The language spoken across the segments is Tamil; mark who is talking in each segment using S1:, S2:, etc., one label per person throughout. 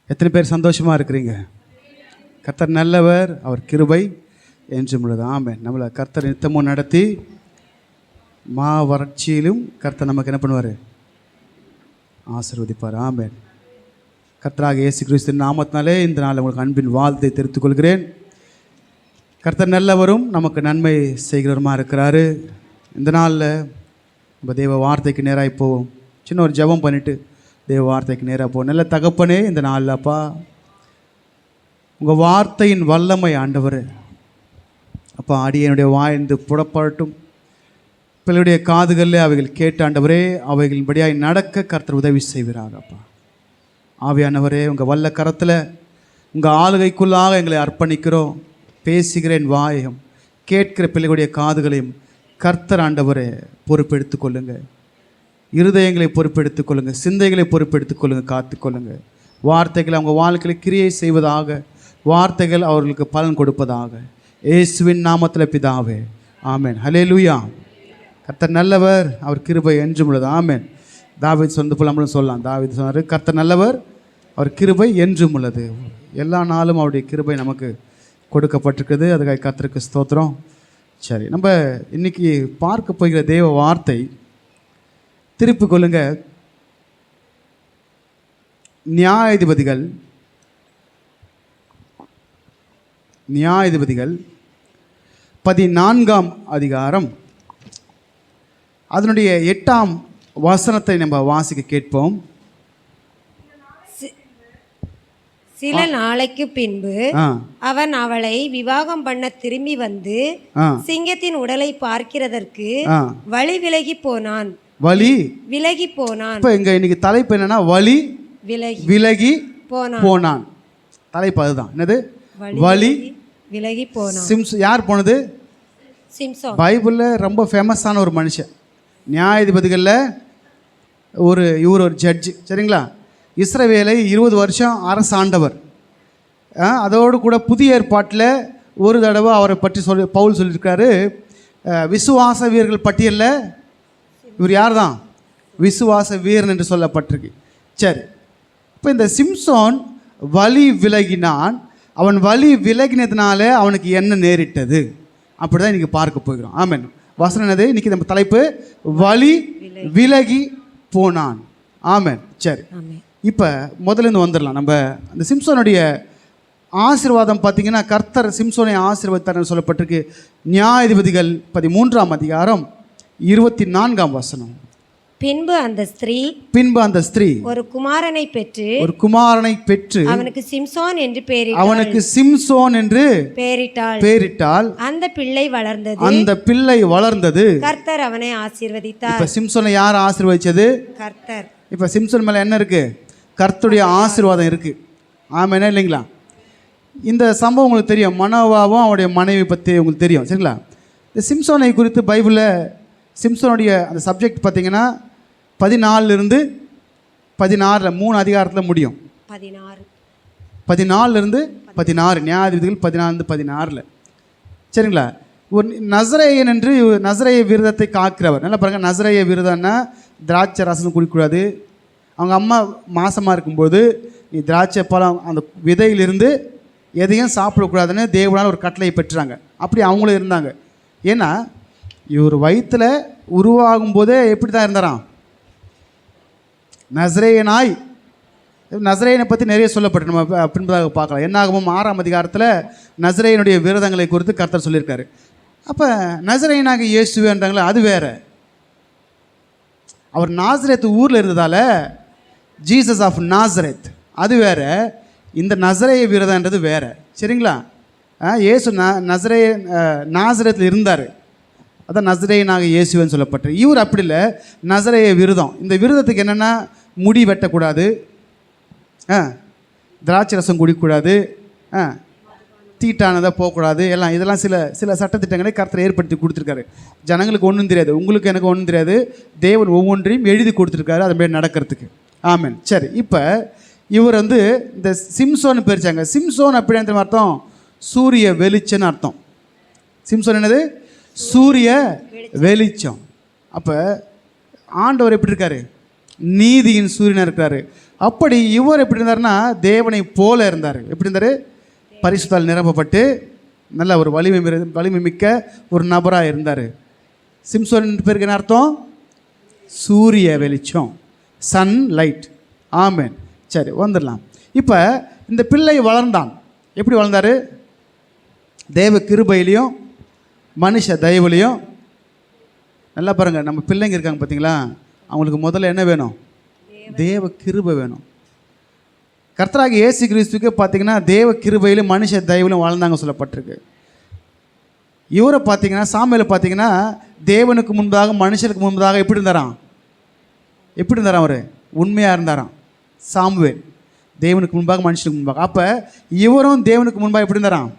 S1: எத்தனை பேர் சந்தோஷமாக இருக்கிறீங்க? கர்த்தர் நல்லவர், அவர் கிருபை என்றும் உள்ளது. ஆமென். நம்மளை கர்த்தர் நித்தமும் நடத்தி வறட்சியிலும் கர்த்தர் நமக்கு என்ன பண்ணுவார்? ஆசீர்வதிப்பார். ஆமென். கர்த்தராக இயேசு கிறிஸ்துவின் நாமத்தினாலே இந்த நாள் உங்களுக்கு அன்பின் வாழ்த்தை தெரிவித்துக் கொள்கிறேன். கர்த்தர் நல்லவரும் நமக்கு நன்மை செய்கிறவருமா இருக்கிறாரு. இந்த நாளில் நம்ம தேவ வார்த்தைக்கு நேராக போவோம். சின்ன ஒரு ஜெபம் பண்ணிவிட்டு தேவ வார்த்தைக்கு நேராக போவோம். நல்ல தகப்பனே, இந்த நாளில் அப்பா உங்கள் வார்த்தையின் வல்லமை ஆண்டவர் அப்பா அடியனுடைய வாய்ந்து புறப்படட்டும். பிள்ளையுடைய காதுகளில் அவைகள் கேட்ட ஆண்டவரே, அவைகளின்படியாய் நடக்க கர்த்தர் உதவி செய்கிறார். அப்பா ஆவியானவரே, உங்கள் வல்ல கரத்தில் உங்கள் ஆளுகைக்குள்ளாக எங்களை அர்ப்பணிக்கிறோம். பேசுகிறேன் வாயகம், கேட்கிற பிள்ளைகளுடைய காதுகளையும் கர்த்தர் ஆண்டவரே பொறுப்பெடுத்துக் கொள்ளுங்கள். இருதயங்களை பொறுப்பெடுத்துக் கொள்ளுங்கள், சிந்தைகளை பொறுப்பெடுத்துக் கொள்ளுங்கள், காத்துக்கொள்ளுங்கள். வார்த்தைகள் அவங்க வாழ்க்கையில் கிரியை செய்வதாக, வார்த்தைகள் அவர்களுக்கு பலன் கொடுப்பதாக, இயேசுவின் நாமத்தில் பிதாவே, ஆமென். ஹல்லேலூயா. கர்த்தர் நல்லவர், அவர் கிருபை என்றும் உள்ளது. ஆமென். தாவீது சொன்னது போல நம்மளும் சொல்லலாம். தாவீது சொன்னார், கர்த்தர் நல்லவர், அவர் கிருபை என்றும் உள்ளது. எல்லா நாளும் அவருடைய கிருபை நமக்கு கொடுக்கப்பட்டிருக்குது. அதுக்காக கர்த்தருக்கு ஸ்தோத்திரம். சரி, நம்ம இன்னைக்கு பார்க்க போகிற தேவ வார்த்தை, திருப்பி கொள்ளுங்க, நியாயாதிபதிகள் 14ஆம் அதிகாரம் அதனுடைய 8ஆம் வசனத்தை நம்ம வாசிக்க கேட்போம்.
S2: சில நாளைக்கு பின்பு அவன் அவளை விவாகம் பண்ண திரும்பி வந்து சிங்கத்தின் உடலை பார்க்கிறதற்கு வழி விலகி போனான்.
S1: இப்ப இங்க இன்னைக்கு தலைப்பு என்னன்னா, வழி விலகி போனான். தலைப்பு அதுதான். என்னது? வழி
S2: விலகி போனான்.
S1: யார் போனது?
S2: சிம்சோன்.
S1: பைபிள்ல ரொம்ப ஃபேமஸான ஒரு மனுஷன். நியாயாதிபதிகளில் இவர் ஒரு ஜட்ஜு. சரிங்களா? இஸ்ரவேலை 20 வருஷம் அரசாண்டவர். அதோடு கூட புதிய ஏற்பாட்டில் ஒரு தடவை அவரை பற்றி பவுல் சொல்லியிருக்காரு, விசுவாச வீரர்கள் பட்டியலில் இவர் யார் தான்? விசுவாச வீரன் என்று சொல்லப்பட்டிருக்கு. சரி, இப்போ இந்த சிம்சோன் வழி விலகினான். அவன் வழி விலகினதுனால அவனுக்கு என்ன நேரிட்டது, அப்படி தான் இன்றைக்கி பார்க்க போகிறோம். ஆமென். வசனம் என்னது? இன்றைக்கி நம்ம தலைப்பு வழி விலகி போனான். ஆமென். சரி, இப்போ முதலேருந்து வந்துடலாம். நம்ம அந்த சிம்சோனுடைய ஆசீர்வாதம் பார்த்தீங்கன்னா, கர்த்தர் சிம்சோனை ஆசீர்வதித்தார்னு சொல்லப்பட்டிருக்கு. நியாயாதிபதிகள் 13ஆம் அதிகாரம் 24ஆம் வசனம்.
S2: பின்பு அந்த ஸ்திரீ ஒரு குமாரனை பெற்று அவனுக்கு சிம்சோன் என்று பெயரிட்டாள். அந்த பிள்ளை வளர்ந்தது. கர்த்தர் அவனை ஆசீர்வதித்தார்.
S1: இப்ப சிம்சோனை யார் ஆசீர்வதிச்சது?
S2: கர்த்தர்.
S1: இப்ப சிம்சோன் மேல என்ன இருக்கு? கர்த்தருடைய ஆசீர்வாதம் இருக்கு. ஆமென் இல்லைங்களா? இந்த சம்பவம் உங்களுக்கு தெரியும். மனோவாவும் அவருடைய மனைவி பற்றி உங்களுக்கு தெரியும். சரிங்களா? இந்த சிம்சோனை குறித்து பைபிளில் சிம்சோனுடைய அந்த சப்ஜெக்ட் பார்த்தீங்கன்னா 14 3 அதிகாரத்தில் முடியும். 14 16 நியாயாதிபதிகள் 14 சரிங்களா? ஒரு நசரேயன் என்று நசரேய விரதத்தை காக்கிறவர். நல்லா பாருங்கள், நசரேய விரதம்னா திராட்சை ரசம் குடிக்கக்கூடாது. அவங்க அம்மா மாசமாக இருக்கும்போது நீ திராட்சை பழம் அந்த விதையிலிருந்து எதையும் சாப்பிடக்கூடாதுன்னு தேவனால் ஒரு கட்டளையை பெற்றாங்க. அப்படி அவங்களும் இருந்தாங்க. ஏன்னா இவர் வயிற்றில் உருவாகும் போதே எப்படி தான் இருந்தாராம்? நசரேயனாய். நசரேயனை பற்றி நிறைய சொல்லப்பட்டு நம்ம பின்பதாக பார்க்கலாம். என்னாகும் 6ஆம் அதிகாரத்தில் நசரேயனுடைய விரதங்களை குறித்து கர்த்தர் சொல்லியிருக்காரு. அப்போ நசரேயனாக இயேசுவேன்றாங்களே, அது வேற. அவர் நாசரேத் ஊரில் இருந்ததால் ஜீசஸ் ஆஃப் நாசரேத், அது வேற. இந்த நசரேய விரதன்றது வேற. சரிங்களா? இயேசு நாசரேத்தில் இருந்தார். அதான் நசரேயனாக இயேசுவேன்னு சொல்லப்பட்டது. இவர் அப்படி இல்லை, நசரேய விரதம். இந்த விரதத்துக்கு என்னென்னா, முடி வெட்டக்கூடாது, திராட்சை ரசம் குடிக்கக்கூடாது, தீட்டானதாக போகக்கூடாது, இதெல்லாம் சில சட்டத்திட்டங்களை கர்த்தர் ஏற்படுத்தி கொடுத்துருக்காரு. ஜனங்களுக்கு ஒன்றும் தெரியாது, உங்களுக்கு எனக்கு ஒன்றும் தெரியாது. தேவன் ஒவ்வொன்றையும் எழுதி கொடுத்துருக்காரு அதுமாரி நடக்கிறதுக்கு. ஆமென். சரி, இப்போ இவர் இந்த சிம்சோன்னு பிரித்தாங்க. சிம்சோன் அப்படின்னு அர்த்தம் சூரிய வெளிச்சம்னு அர்த்தம். சிம்சோன் என்னது? சூரிய வெளிச்சம். அப்போ ஆண்டவர் எப்படி இருக்காரு? நீதியின் சூரியனாக இருக்கிறாரு. அப்படி இவர் எப்படி இருந்தாருன்னா தேவனை போல இருந்தார். எப்படி இருந்தார்? பரிசுத்தால் நிரப்பப்பட்டு நல்ல ஒரு வலிமை மிக்க ஒரு நபராக இருந்தார். சிம்சோன் பேருக்கு என்ன அர்த்தம்? சூரிய வெளிச்சம், சன் லைட். ஆமென். சரி, வந்துடலாம். இப்போ இந்த பிள்ளை வளர்ந்தான். எப்படி வளர்ந்தார்? தேவ கிருபையிலையும் மனுஷ தயவுலையும். நல்லா பாருங்கள், நம்ம பிள்ளைங்க இருக்காங்க பார்த்தீங்களா, அவங்களுக்கு முதல்ல என்ன வேணும்? தேவ கிருபை வேணும். கர்த்தராகிய இயேசு கிறிஸ்துவுக்கு பார்த்தீங்கன்னா தேவ கிருபையிலும் மனுஷ தயவுலையும் வாழ்ந்தாங்க சொல்லப்பட்டிருக்கு. இவரை பார்த்தீங்கன்னா சாமுவேலை பார்த்தீங்கன்னா தேவனுக்கு முன்பதாக மனுஷனுக்கு முன்பதாக எப்படி இருந்தாராம்? எப்படி இருந்தாராம்? அவர் உண்மையாக இருந்தாராம். சாமுவேல் தேவனுக்கு முன்பாக மனுஷனுக்கு முன்பாக. அப்போ இவரும் தேவனுக்கு முன்பாக எப்படி இருந்தாராம்?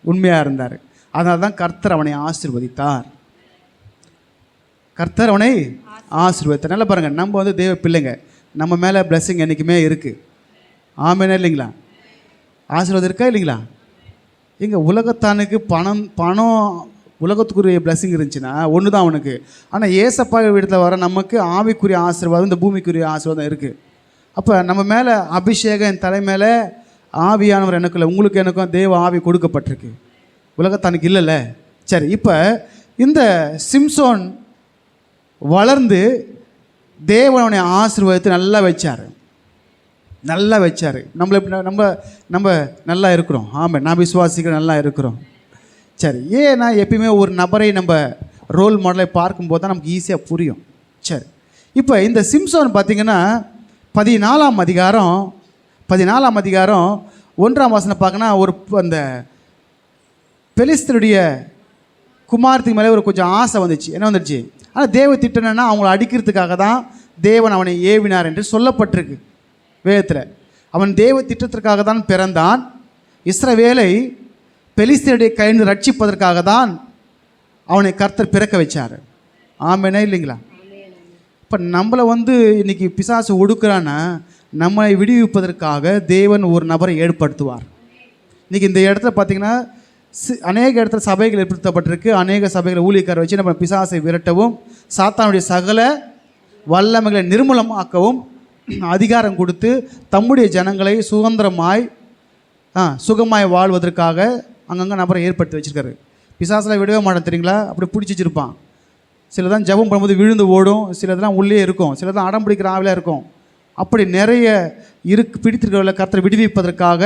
S1: உண்மையாக இருந்தார். அதனால தான் கர்த்தர் அவனை ஆசீர்வதித்தார். கர்த்தர் அவனை ஆசீர்வதித்தார். நல்லா பாருங்கள், நம்ம வந்து தேவ பிள்ளைங்க, நம்ம மேலே பிளெஸ்ஸிங் என்றைக்குமே இருக்குது. ஆமென் இல்லைங்களா? ஆசீர்வாதம் இருக்கா இல்லைங்களா? எங்கள் உலகத்தானுக்கு பணம் உலகத்துக்குரிய பிளெஸ்ஸிங் இருந்துச்சுன்னா ஒன்று தான் அவனுக்கு. ஆனால் ஏசப்பா வீட்டில் வர நமக்கு ஆவிக்குரிய ஆசீர்வாதம், இந்த பூமிக்குரிய ஆசீர்வாதம் இருக்குது. அப்போ நம்ம மேலே அபிஷேகம், என் தலை மேலே ஆவியானவர் எனக்குள்ள, உங்களுக்கு எனக்கும் தேவ ஆவி கொடுக்கப்பட்டிருக்கு. உலகத்தானுக்கு இல்லைல்ல. சரி, இப்போ இந்த சிம்சோன் வளர்ந்து தேவனை ஆசீர்வாதத்தை நல்லா வச்சார். நல்லா வச்சார். நம்மளை நம்ம நல்லா இருக்கிறோம். ஆமாம், நான் விசுவாசிக்கிற நல்லா இருக்கிறோம். சரி, ஏன்னா எப்பயுமே ஒரு நபரை நம்ம ரோல் மாடலை பார்க்கும்போது தான் நமக்கு ஈஸியாக புரியும். சரி, இப்போ இந்த சிம்சோன் பார்த்திங்கன்னா 14ஆம் அதிகாரம் 1ஆம் வசனம் பார்க்கனா ஒரு அந்த பெலிஸ்தருடைய குமாரத்துக்கு மேலே ஒரு கொஞ்சம் ஆசை வந்துச்சு. என்ன வந்துடுச்சு? ஆனால் தேவ திட்டம்னா அவங்கள அடிக்கிறதுக்காக தான் தேவன் அவனை ஏவினார் என்று சொல்லப்பட்டிருக்கு வேதத்தில். அவன் தேவ திட்டத்திற்காக தான் பிறந்தான். இஸ்ரவேலை பெலிஸ்தருடைய கையிலிருந்து ரட்சிப்பதற்காக தான் அவனை கர்த்தர் பிறக்க வச்சார். ஆமெனா இல்லைங்களா? இப்போ நம்மளை வந்து இன்றைக்கி பிசாசு ஒடுக்குறான்னா நம்மளை விடுவிப்பதற்காக தேவன் ஒரு நபரை ஏற்படுத்துவார். இன்றைக்கி இந்த இடத்துல பார்த்திங்கன்னா அநேக இடத்துல சபைகள் ஏற்படுத்தப்பட்டிருக்கு. அநேக சபைகளை ஊழியக்காரை வச்சு நம்ம பிசாசை விரட்டவும் சாத்தானுடைய சகல வல்லமைகளை நிர்மூலமாக்கவும் அதிகாரம் கொடுத்து தம்முடைய ஜனங்களை சுகமாய் வாழ்வதற்காக அங்கங்கே நபரை ஏற்படுத்தி வச்சுருக்காரு. பிசாசில் விடவே மாட்டான் தெரியுங்களா? அப்படி பிடிச்சி வச்சுருப்பான். சிலதான் ஜெபம் பண்ணும்போது விழுந்து ஓடும், சிலதெல்லாம் உள்ளே இருக்கும், சிலதான் அடம் பிடிக்கிற ஆவிலாக இருக்கும். அப்படி நிறைய பிடித்திருக்கிறவர்களை கர்த்தரை விடுவிப்பதற்காக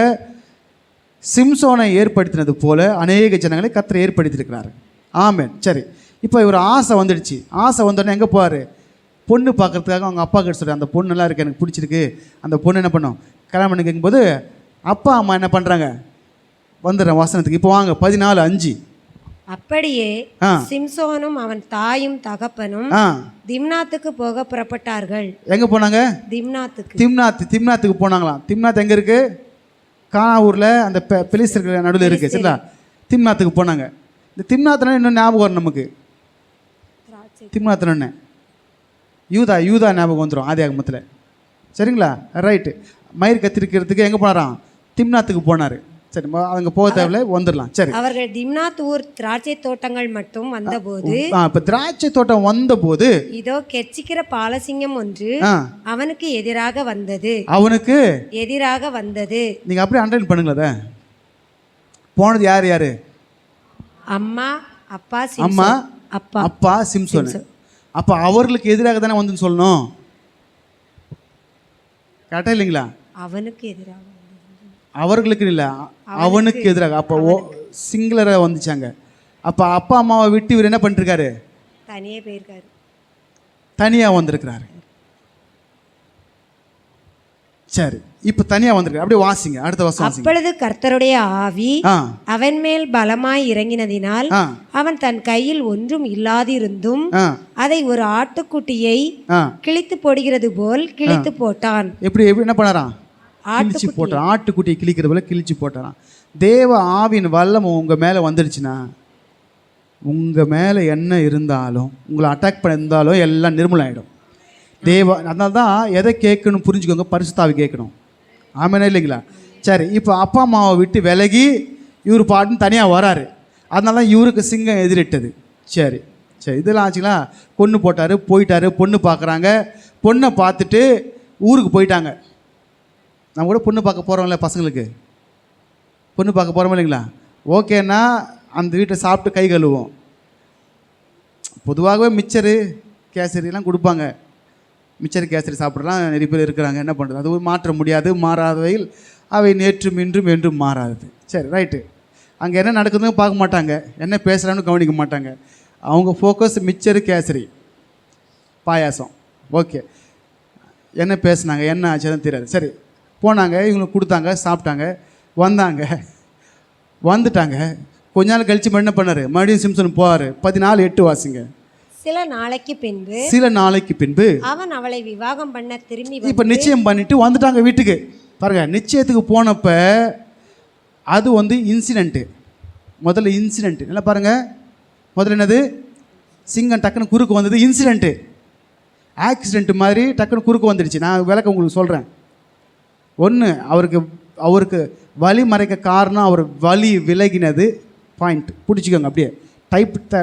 S1: சிம்சோனை ஏற்படுத்தினது போல அநேக ஜனங்களை கர்த்தரை ஏற்படுத்தியிருக்கிறார். ஆமென். சரி, இப்போ இவர் ஆசை வந்துடுச்சு. ஆசை வந்தோடனே எங்கே போவார்? பொண்ணு பார்க்குறதுக்காக அவங்க அப்பா கிட்ட சொல்கிறார், அந்த பொண்ணு நல்லா இருக்குது, எனக்கு பிடிச்சிருக்கு. அந்த பொண்ணு என்ன பண்ணோம்? கல்யாணம் பண்ணி கேட்கும்போது அப்பா அம்மா என்ன பண்ணுறாங்க? வந்துடுறேன் வசனத்துக்கு. இப்போ வாங்க 14:5.
S2: அப்படியே சிம்சோனும் அவன் தாயும் தகப்பனும் திம்னாத்துக்கு போக புறப்பட்டார்கள்.
S1: எங்கே போனாங்க? திம்னாத்துக்கு போனாங்களாம். திம்னாத் எங்கே இருக்குது? கானாவூரில் அந்த பெலிஸ்தர்கள் நடுவில் இருக்குது. சரிங்களா? திம்னாத்துக்கு போனாங்க. இந்த திம்னாத்துனா இன்னும் ஞாபகம் வரும் நமக்கு. திம்னாத்துன்னு யூதா ஞாபகம் வந்துடும் ஆதியாகமத்தில். சரிங்களா? ரைட்டு. மயிர் கத்திரிக்கிறதுக்கு எங்கே போனாராம்? திம்னாத்துக்கு போனார். சரி, அங்கே போக தேவையில்ல, வந்துடலாம். சரி,
S2: அவர்கள் திம்னாத் ஊர் திராட்சை தோட்டங்கள் மட்டும் வந்தபோது,
S1: இப்போ திராட்சை தோட்டம் வந்தபோது இதோ
S2: கெர்ச்சிக்கிற பாலசிங்கம் ஒன்று அவனுக்கு எதிராக வந்தது.
S1: நீங்க அப்படியே அண்டர்லைன் பண்ணுங்களே. போனது யாரு?
S2: அம்மா,
S1: அப்பா சிம்சோன். அப்போ அவர்களுக்கு எதிராக தானே வந்துன்னு சொல்லணும். கரெக்டா இல்லைங்களா?
S2: அவனுக்கு எதிராக,
S1: அவர்களுக்கு இல்லை, அவனுக்கு எதிராக. அப்போ சிங்குலராக வந்துச்சாங்க. அப்போ அப்பா அம்மாவை விட்டு இவர் என்ன பண்ணிருக்காரு? தனியாக வந்திருக்கிறாரு. சரி, இப்போ தனியாக வந்திருக்காரு. அப்படியே வாசிங்க, அடுத்த வருஷம்.
S2: அப்பொழுது கர்த்தருடைய ஆவி அவன் மேல் பலமாய் இறங்கினதினால் அவன் தன் கையில் ஒன்றும் இல்லாதிருந்தும் அதை ஒரு ஆட்டுக்குட்டியை கிழித்து போடுகிறது போல் கிழித்து போட்டான்.
S1: எப்படி என்ன பண்ணாராம்? கிழிச்சு போட்டான். ஆட்டுக்குட்டியை கிழிக்கிற போல கிழிச்சு போட்டாரான். தேவ ஆவின் வல்லம் உங்கள் மேலே வந்துடுச்சுன்னா, உங்கள் மேலே என்ன இருந்தாலும், உங்களை அட்டாக் பண்ண இருந்தாலும் எல்லாம் நிர்மூலம் ஆகிடும். அதனால தான் எதை கேட்கணும் புரிஞ்சுக்கோங்க, பரிசுத்தாவி கேட்கணும். ஆமெனா இல்லைங்களா? சரி, இப்போ அப்பா அம்மாவை விட்டு விலகி இவர் பாட்டுன்னு தனியாக வராரு. அதனால தான் இவருக்கு சிங்கம் எதிரிட்டது. சரி, இதெல்லாம் ஆச்சுங்களா? பொண்ணு போட்டார், போயிட்டார். பொண்ணு பார்க்குறாங்க. பொண்ணை பார்த்துட்டு ஊருக்கு போயிட்டாங்க. நம்ம கூட பொண்ணு பார்க்க போகிறோம்ல, பசங்களுக்கு பொண்ணு பார்க்க போகிறோம் இல்லைங்களா? ஓகேன்னா அந்த வீட்டை சாப்பிட்டு கை கழுவோம். பொதுவாகவே மிச்சரு கேசரிலாம் கொடுப்பாங்க. மிச்சர் கேசரி சாப்பிட்றலாம் நிறைய பேர் இருக்கிறாங்க. என்ன பண்ணுறது, அது மாற்ற முடியாது. மாறாதவையில் அவை நேற்றும் இன்றும் என்றும் மாறாது. சரி, ரைட்டு. அங்கே என்ன நடக்குதுன்னு பார்க்க மாட்டாங்க, என்ன பேசுகிறான்னு கவனிக்க மாட்டாங்க. அவங்க ஃபோக்கஸ் மிச்சரு கேசரி பாயாசம். ஓகே, என்ன பேசுனாங்க என்ன ஆச்சுன்னு தெரியாது. சரி, போனாங்க, இவங்களுக்கு கொடுத்தாங்க, சாப்பிட்டாங்க, வந்துட்டாங்க. கொஞ்ச நாள் கழிச்சு என்ன பண்ணார், மறுபடியும் சிம்சன் போவார். 14:8 வாசிங்க.
S2: சில நாளைக்கு பின்பு அவன் அவளை விவாகம் பண்ண திரும்பி
S1: இப்போ நிச்சயம் பண்ணிட்டு வந்துட்டாங்க வீட்டுக்கு. பாருங்க, நிச்சயத்துக்கு போனப்ப அது இன்சிடென்ட்டு. முதல்ல இன்சிடென்ட்டு நல்லா பாருங்க. முதல்ல என்னது, சிங்கம் டக்குன்னு குறுக்கு வந்தது இன்சிடென்ட்டு. ஆக்சிடென்ட் மாதிரி டக்குன்னு குறுக்கு வந்துடுச்சு. நான் விளக்க உங்களுக்கு சொல்கிறேன். ஒன்று, அவருக்கு வலி மறைக்க காரணம் அவர் வலி விலகினது. பாயிண்ட் பிடிச்சிக்கோங்க அப்படியே.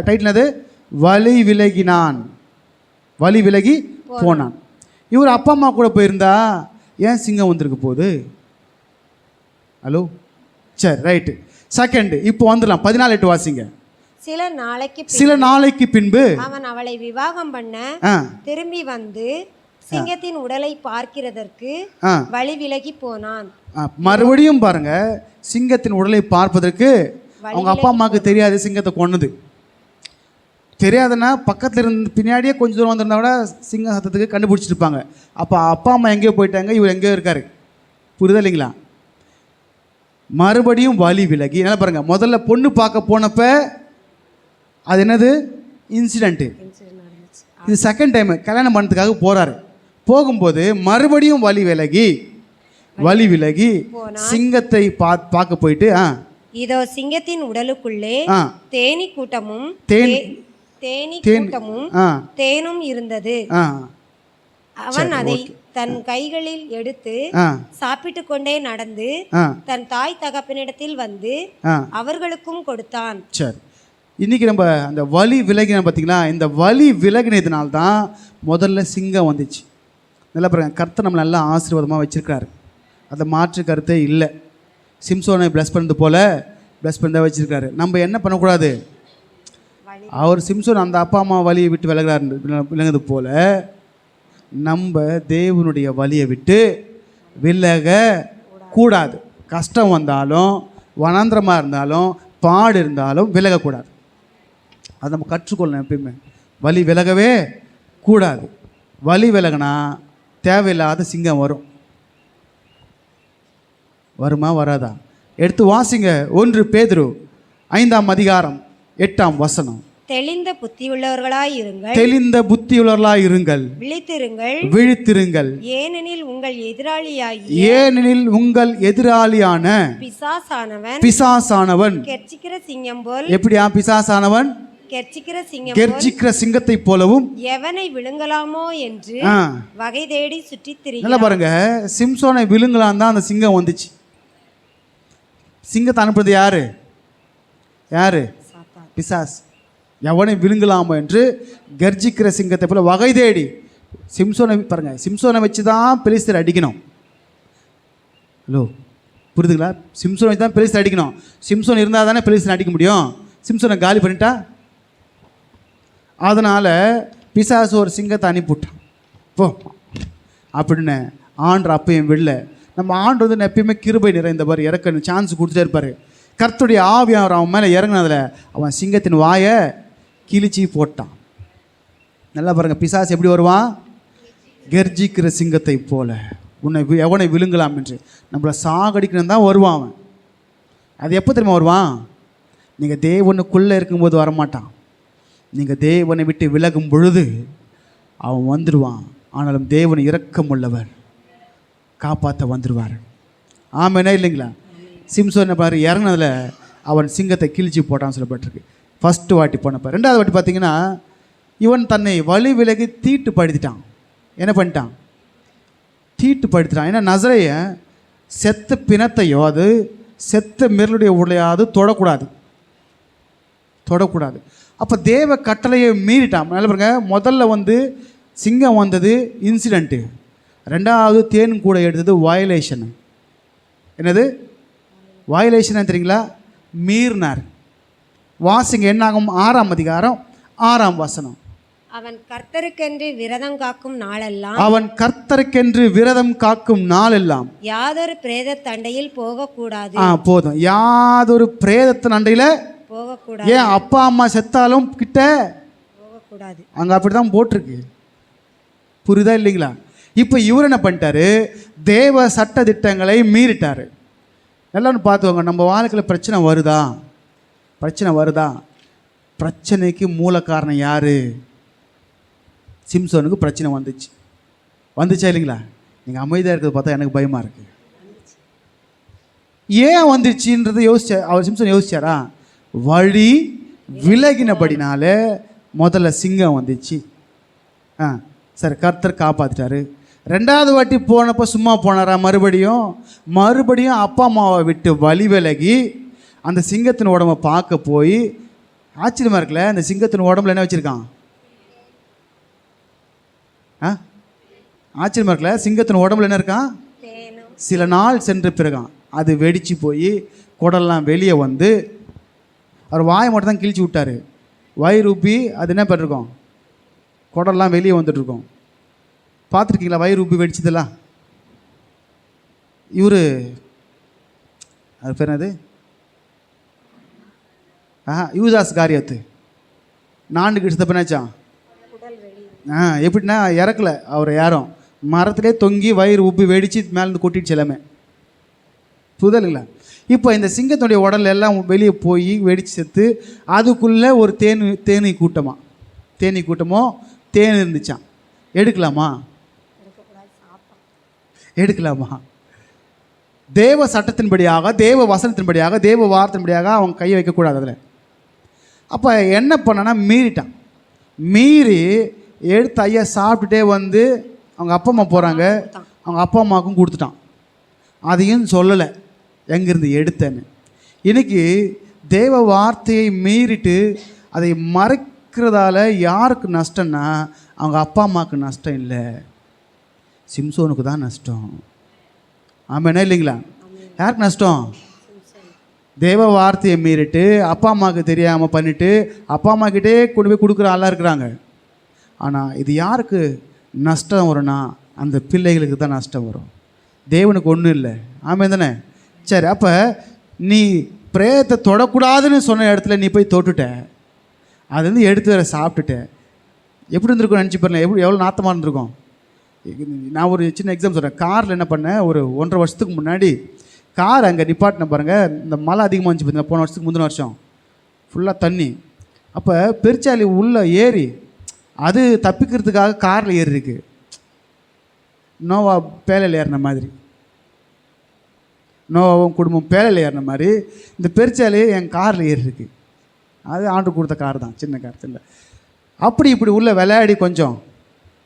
S1: டைட்டில் அது வலி விலகினான், வலி விலகி போனான். இவர் அப்பா அம்மா கூட போயிருந்தா ஏன் சிங்கம் வந்திருக்கு போகுது? ஹலோ, சரி ரைட்டு. செகண்ட், இப்போ வந்துடலாம். 14:8 வாசிங்க.
S2: சில நாளைக்கு
S1: பின்பு
S2: அவன் அவளை விவாகம் பண்ண திரும்பி வந்து சிங்கத்தின் உடலை பார்க்கிறதற்கு வழி விலகி போனான்.
S1: மறுபடியும் பாருங்க, சிங்கத்தின் உடலை பார்ப்பதற்கு அவங்க அப்பா அம்மாவுக்கு தெரியாது சிங்கத்தை கொன்னது. தெரியாதுன்னா பக்கத்தில் இருந்து பின்னாடியே கொஞ்சம் தூரம் வந்திருந்தா கூட சிங்கம் சத்தத்துக்கு கண்டுபிடிச்சிருப்பாங்க. அப்போ அப்பா அம்மா எங்கேயோ போயிட்டாங்க, இவர் எங்கேயோ இருக்காரு. புரியுதா இல்லைங்களா? மறுபடியும் வலி விலகி. நல்லா பாருங்க, முதல்ல பொண்ணு பார்க்க போனப்ப அது என்னது, இன்சிடென்ட்டு. இது செகண்ட் டைம் கல்யாணம் பண்ணதுக்காக போகிறாரு. போகும்போது மறுபடியும் வலி விலகி சிங்கத்தை பார்க்க போயிட்டு
S2: இதோ சிங்கத்தின் உடலுக்குள்ளே தேனி கூட்டமும் தேனும் இருந்தது. அவன் அதை தன் கைகளில் எடுத்து சாப்பிட்டு கொண்டே நடந்து தன் தாய் தகப்பனிடத்தில் வந்து அவர்களுக்கும் கொடுத்தான்.
S1: சரி, இன்னைக்கு நம்ம அந்த வலி விலகின பார்த்தீங்களா? இந்த வலி விலகினதுனால்தான் முதல்ல சிங்கம் வந்துச்சு. நல்லா பாருங்க, கர்த்தர் நம்ம நல்லா ஆசீர்வாதமாக வச்சிருக்காரு. அதை மாற்று கருத்தே இல்லை. சிம்சோனை ப்ளஸ் பண்ணது போல ப்ளஸ் பண்ணி தான் வச்சிருக்காரு. நம்ம என்ன பண்ணக்கூடாது, அவர் சிம்சோன் அந்த அப்பா அம்மா வலியை விட்டு விலகுது போல நம்ம தேவனுடைய வலியை விட்டு விலக கூடாது. கஷ்டம் வந்தாலும், வனாந்திரமாக இருந்தாலும், பாடு இருந்தாலும் விலகக்கூடாது. அதை நம்ம கற்றுக்கொள்ளணும். எப்பயுமே வலி விலகவே கூடாது. வலி விலகினா தேவையில்லாத சிங்கம் வருமா வராதா? எடுத்து வாசிங்க. 1 பேதுரு 5ஆம் அதிகாரம் 8ஆம் வசனம்.
S2: தெளிந்த புத்தியுள்ளவர்களாய் இருங்கள், விழித்திருங்கள். ஏனெனில் உங்கள் எதிராளியான பிசாசானவன் கெர்ச்சிக்கிற சிங்கம் போல். எப்படியா பிசாசானவன்? கெர்ச்சிக்கிற சிங்கத்தை போலவும் எவனை விழுங்கலாமோ என்று வகை தேடி சுற்றி திரிகிறான். நல்லா பாருங்க, சிம்சோனை விழுங்கலாம் தான் அந்த சிங்கம் வந்துச்சு. சிங்கத்தை அனுப்புறது யாரு? பிசாஸ். எவனை விழுங்கலாமோ என்று கர்ஜிக்கிற சிங்கத்தை போல வகை தேடி. சிம்சோனை பாருங்க, சிம்சோனை வச்சு தான் பெலிஸ்தர் அடிக்கணும். ஹலோ, புரியுதுங்களா? சிம்சோனை வச்சு தான் பெலிஸ்தர் அடிக்கணும். சிம்சோன் இருந்தால் தானே பெலிஸ்தர் அடிக்க முடியும். சிம்சோனை காலி பண்ணிட்டா. அதனால் பிசாசு ஒரு சிங்கத்தை அனுப்பிவிட்டான். போ அப்படின்னு ஆண்டு அப்பையும் விடல. நம்ம ஆண்டு எப்பயுமே கிருபை நிறைந்தவர், இறக்க சான்ஸ் கொடுத்துட்டே இருப்பார். கர்த்தருடைய ஆவியார் அவன் மேலே இறங்கினதில் அவன் சிங்கத்தின் வாயை கிழிச்சி போட்டான். நல்லா பாருங்கள், பிசாசு எப்படி வருவான்? கர்ஜிக்கிற சிங்கத்தை போல எவனை விழுங்கலாம் என்று நம்மளை சாகடிக்கணும் தான் வருவான் அவன். அது எப்போ தெரியுமா வருவான்? நீங்கள் தேவனுக்குள்ளே இருக்கும்போது வரமாட்டான். நீங்கள் தேவனை விட்டு விலகும் பொழுது அவன் வந்துடுவான். ஆனாலும் தேவன் இரக்கம் உள்ளவர், காப்பாற்ற வந்துடுவார். ஆமாண்ணா இல்லைங்களா? சிம்சோன் பாரு இறங்கினதில் அவன் சிங்கத்தை கிழிச்சி போட்டான்னு சொல்லப்பட்டிருக்கு. ஃபஸ்ட்டு வாட்டி போனப்போ. 2வது வாட்டி பார்த்தீங்கன்னா இவன் தன்னை வலி விலகி தீட்டு படுத்திட்டான். என்ன பண்ணிட்டான்? தீட்டு படுத்திட்டான். ஏன்னா நசரேய செத்த பிணத்தையோ அது செத்த மிருளுடைய உடையாவது தொடக்கூடாது. அப்போ தேவ கட்டளையை மீறிட்டான். நல்ல பாருங்க, முதல்ல
S1: சிங்கம் வந்தது இன்சிடெண்ட்டு, ரெண்டாவது தேன் கூட எடுத்தது வயலேஷன். என்னது வயலேஷன் தெரியுங்களா? மீறினார். வாசிங்க என்னாகும் 6ஆம் அதிகாரம் 6ஆம் வசனம்.
S2: அவன் கர்த்தருக்கென்று விரதம் காக்கும் நாளெல்லாம்,
S1: அவன் கர்த்தருக்கென்று விரதம் காக்கும் நாளெல்லாம்
S2: யாதொரு பிரேத தண்டையில் போகக்கூடாது.
S1: போதும், யாதொரு பிரேதத்தின் அண்டையில்
S2: போகக்கூடாது.
S1: ஏன் அப்பா அம்மா செத்தாலும் கிட்ட
S2: போகக்கூடாது.
S1: அங்கே அப்படி தான் போட்டிருக்கு. புரியுதா இல்லைங்களா? இப்போ இவர் என்ன பண்ணிட்டாரு? தேவ சட்ட திட்டங்களை மீறிட்டார். எல்லாரும் பார்த்துக்கோங்க, நம்ம வாழ்க்கையில் பிரச்சனை வருதா? பிரச்சனைக்கு மூல காரணம் யார்? சிம்சோனுக்கு பிரச்சனை வந்துச்சா இல்லைங்களா? நீங்கள் அமைதியாக இருக்கிறத பார்த்தா எனக்கு பயமாக இருக்குது. ஏன் வந்துச்சுன்றதை அவர் சிம்சோன் யோசிச்சாரா? வழி விலகினபடினால முதல்ல சிங்கம் வந்துச்சு. சரி, கர்த்தர் காப்பாற்றிட்டாரு. ரெண்டாவது வாட்டி போனப்போ சும்மா போனாரா? மறுபடியும் அப்பா அம்மாவை விட்டு வழி விலகி அந்த சிங்கத்தின் உடம்பை பார்க்க போய், ஆச்சரியமாக இருக்குல்ல, அந்த சிங்கத்தின் உடம்புல என்ன வச்சுருக்கான்? ஆச்சரியமாக இருக்குல்ல, சிங்கத்தின் உடம்புல என்ன இருக்கான்? சில நாள் சென்ற பிறகான் அது வெடித்து போய் குடல்லாம் வெளியே வந்து, அவர் வாயை மட்டும் தான் கிழிச்சு விட்டார். வயிறு உப்பி அது என்ன பண்ணிருக்கோம்? குடல்லாம் வெளியே வந்துட்டுருக்கோம். பார்த்துருக்கீங்களா வயிறு உப்பி வெடிச்சதெல்லாம்? இவர் அது பேர் என்னது? யூதாஸ் காரியத்து நான்கு கிட்ட என்னாச்சான்? எப்படின்னா இறக்கல அவர் யாரும், மரத்துலேயே தொங்கி வயிறு உப்பி வெடித்து மேலேருந்து கொட்டிடுச்சு எல்லாமே. புதலுங்களா? இப்போ இந்த சிங்கத்துடைய உடல் எல்லாம் வெளியே போய் வெடிச்சு செத்து, அதுக்குள்ளே ஒரு தேனீ கூட்டமோ தேன் இருந்துச்சான். எடுக்கலாமா? தேவ சட்டத்தின்படியாக, தேவ வசனத்தின்படியாக, தேவ வார்த்தையின்படியாக அவங்க கையை வைக்கக்கூடாது அதில். அப்போ என்ன பண்ணனா மீறிட்டான். மீறி எடுத்து ஐயா சாப்பிட்டுட்டே வந்து அவங்க அப்பா அம்மா போகிறாங்க, அவங்க அப்பா அம்மாவுக்கும் கொடுத்துட்டான். அதையும் சொல்லலை எங்கேருந்து எடுத்தேன்னு. இன்றைக்கி தேவ வார்த்தையை மீறிட்டு அதை மறைக்கிறதால யாருக்கு நஷ்டம்னா அவங்க அப்பா அம்மாவுக்கு நஷ்டம் இல்லை, சிம்சோனுக்கு தான் நஷ்டம். ஆமாண்ணா இல்லைங்களா? யாருக்கு நஷ்டம்? தேவ வார்த்தையை மீறிட்டு அப்பா அம்மாவுக்கு தெரியாமல் பண்ணிவிட்டு அப்பா அம்மாக்கிட்டே கொண்டு போய் கொடுக்குற ஆளாக இருக்கிறாங்க. ஆனால் இது யாருக்கு நஷ்டம் வரும்னா அந்த பிள்ளைகளுக்கு தான் நஷ்டம் வரும், தேவனுக்கு ஒன்றும் இல்லை. ஆமாம் தானே? சரி, அப்போ நீ பிரேதத்தை தொடக்கூடாதுன்னு சொன்ன இடத்துல நீ போய் தொட்டுட்ட, அது வந்து எடுத்து வேற சாப்பிட்டுட்ட, எப்படி இருந்திருக்கும் நினச்சி பாருங்க, எவ்வளோ நாத்தமாக இருந்திருக்கும். நான் ஒரு சின்ன எக்ஸாம் சொல்கிறேன். காரில் என்ன பண்ணேன், ஒரு 1.5 வருஷத்துக்கு முன்னாடி கார் அங்கே நிப்பாட்டின பாருங்கள், இந்த மழை அதிகமாக இருந்துச்சு பார்த்தீங்கன்னா, போன வருஷத்துக்கு முந்தின வருஷம் ஃபுல்லாக தண்ணி. அப்போ பெருச்சாலி உள்ளே ஏறி அது தப்பிக்கிறதுக்காக காரில் ஏறி இருக்கு, நோவா பேலையில் ஏறின மாதிரி, நோவாவும் குடும்பம் பேலையில் ஏறின மாதிரி இந்த பெருச்சாலி என் காரில் ஏறி இருக்கு. அது ஆண்டு கொடுத்த கார் தான், சின்ன கார் இல்லை. அப்படி இப்படி உள்ள விளையாடி கொஞ்சம்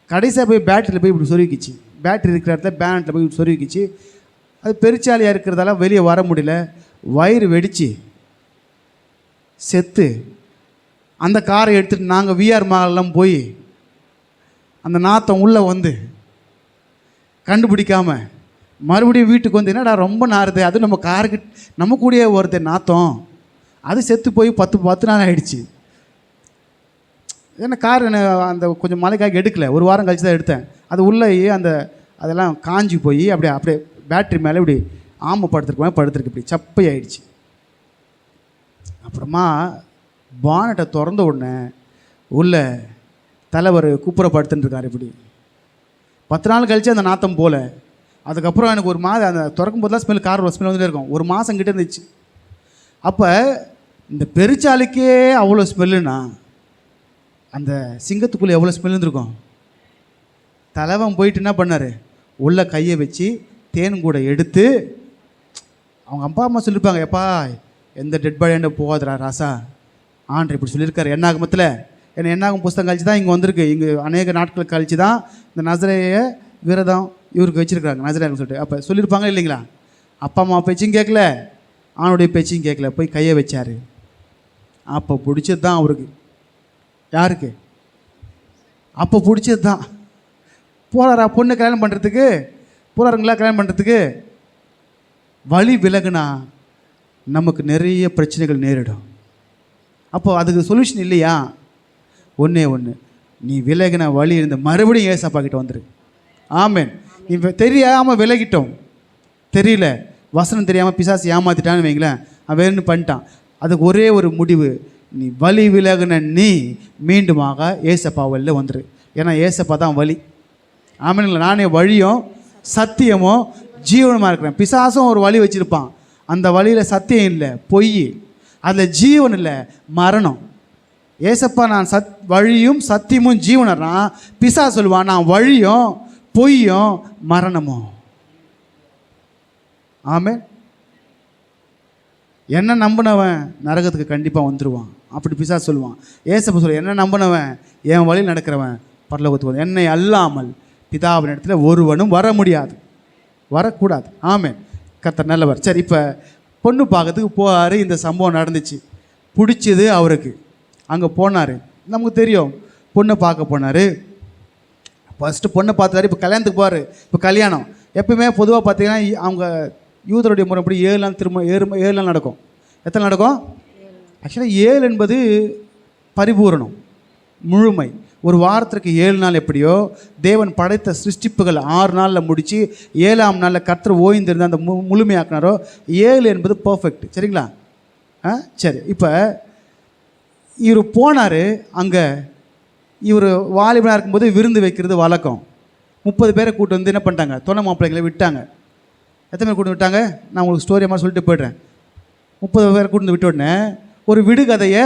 S1: கடைசியாக போய் பேட்டரியில் போய் இப்படி சொருவிக்கிச்சு, பேட்டரி இருக்கிற இடத்துல பேனட்டில் போய் இப்படி சொருவிக்கிச்சு. அது பெருச்சாலியாக இருக்கிறதால வெளியே வர முடியல, வயிறு வெடித்து செத்து. அந்த காரை எடுத்துகிட்டு நாங்கள் விஆர் மாலெல்லாம் போய் அந்த நாத்தம் உள்ளே வந்து கண்டுபிடிக்காமல் மறுபடியும் வீட்டுக்கு வந்து, என்னடா ரொம்ப நாறுது, அது நம்ம காருக்கு நம்ம கூடயே வருது நாத்தம், அது செத்து போய் 10 நாள் ஆகிடுச்சு. ஏன்னா கார் அந்த கொஞ்சம் மழைக்காக எடுக்கலை, ஒரு வாரம் கழிச்சு தான் எடுத்தேன். அது உள்ளேயே அதெல்லாம் காஞ்சி போய் அப்படியே பேட்ரி மேலே இப்படி படுத்துருக்கு, இப்படி சப்பை ஆயிடுச்சு. அப்புறமா பானட்டை திறந்த உடனே உள்ள தலைவர் கூப்புற படுத்துட்டுருக்கார். இப்படி 10 நாள் கழித்து அந்த நாத்தம் போல். அதுக்கப்புறம் எனக்கு ஒரு மாதம் அந்த திறக்கும் போதெல்லாம் ஸ்மெல், கார் ஸ்மெல் வந்துட்டே இருக்கும், ஒரு மாதம் கிட்டே இருந்துச்சு. அப்போ இந்த பெருச்சாலிக்கே அவ்வளோ ஸ்மெல்லுன்னா அந்த சிங்கத்துக்குள்ளே எவ்வளோ ஸ்மெல் இருந்திருக்கும். தலைவன் போயிட்டு என்ன பண்ணார், உள்ள கையை வச்சு தேன் கூட எடுத்து, அவங்க அப்பா அம்மா சொல்லியிருப்பாங்க, எப்பா எந்த டெட் பாடியாண்ட போகாதரா ராசா, ஆண்டு இப்படி சொல்லியிருக்காரு என்னாகமத்தில். ஏன்னா என்னாகும் புஸ்தகம் கழிச்சு தான் இங்கே வந்திருக்கு, இங்கே அநேக நாட்கள் கழித்து தான் இந்த நசரேய விரதம் இவருக்கு வச்சுருக்காங்க, நசரேன்னு சொல்லிட்டு. அப்போ சொல்லியிருப்பாங்க இல்லைங்களா? அப்பா அம்மா பேச்சையும் கேட்கல, ஆணுடைய பேச்சையும் கேட்கல, போய் கையை வச்சார். அப்போ பிடிச்சது தான் அவருக்கு. யாருக்கு? அப்போ பிடிச்சது தான். போகிறாரா பொண்ணு கல்யாணம் பண்ணுறதுக்கு? போகிறாருங்களா கல்யாணம் பண்ணுறதுக்கு? வழி விலகுனா நமக்கு நிறைய பிரச்சனைகள் நேரிடும். அப்போது அதுக்கு சொல்யூஷன் இல்லையா? ஒன்றே ஒன்று, நீ விலகின வழி இருந்து மறுபடியும் ஏசப்பா கிட்ட வந்துரு. ஆமென். நீ தெரியாமல் விலகிட்டோம், தெரியல, வசனம் தெரியாமல் பிசாசு ஏமாற்றிட்டான்னு வைங்களேன், அவன் வேணும்னு பண்ணிட்டான். அதுக்கு ஒரே ஒரு முடிவு, நீ வழி விலகுன நீ மீண்டுமாக ஏசப்பா வழியில் வந்துரு. ஏன்னா ஏசப்பா தான் வழி. ஆமென்ங்களா? நானே வழியும் சத்தியமும் ஜீவனமாக இருக்கிறேன். பிசாசும் ஒரு வழி வச்சுருப்பான், அந்த வழியில் சத்தியம் இல்லை, பொய், அதில் ஜீவன் இல்லை, மரணம். ஏசப்பா நான் வழியும் சத்தியமும் ஜீவனா, பிசா சொல்லுவான் நான் வழியும் பொய்யும் மரணமும். ஆமென். என்ன நம்பினவன் நரகத்துக்கு கண்டிப்பாக வந்துடுவான், அப்படி பிசா சொல்லுவான். ஏசப்பா சொல்லுவான் என்ன நம்பினவன் என் வழியில் நடக்கிறவன் பரலோகத்துக்கு வந்து, என்னை அல்லாமல் பிதாவின் இடத்துல ஒருவனும் வர முடியாது, வரக்கூடாது. ஆமென். கர்த்தர் நல்லவர். சரி, இப்போ பொண்ணு பார்க்கறதுக்கு போவார். இந்த சம்பவம் நடந்துச்சு, பிடிச்சது அவருக்கு. அங்கே போனார், நமக்கு தெரியும், பொண்ணை பார்க்க போனார். ஃபஸ்ட்டு பொண்ணை பார்த்தாரு. இப்போ கல்யாணத்துக்கு போவார். இப்போ கல்யாணம் எப்பவுமே பொதுவாக பார்த்தீங்கன்னா அவங்க யூதருடைய முறைப்படி 7 நாள் திரும்ப 7 நாள் நடக்கும். எத்தனை நடக்கும்? ஆக்சுவலாக 7 என்பது பரிபூரணம், முழுமை. ஒரு வாரத்திற்கு 7 நாள் எப்படியோ தேவன் படைத்த சிருஷ்டிப்புகள் 6 நாளில் முடித்து 7ஆம் நாளில் கர்த்தர் ஓய்ந்திருந்து அந்த முழுமையாக்கினாரோ 7 என்பது பர்ஃபெக்ட். சரிங்களா? சரி, இப்போ இவர் போனார். அங்கே இவர் வாலிபனாக இருக்கும்போது விருந்து வைக்கிறது வழக்கம். 30 பேரை கூட்டு வந்து என்ன பண்ணிட்டாங்க, தொலை மாப்பிள்ளைங்களை விட்டாங்க. எத்தனை பேர் கூட்டு விட்டாங்க? நான் உங்களுக்கு ஸ்டோரி மாதிரி சொல்லிட்டு போய்ட்றேன். 30 பேரை கூட்டு விட்ட உடனே ஒரு விடுகதையை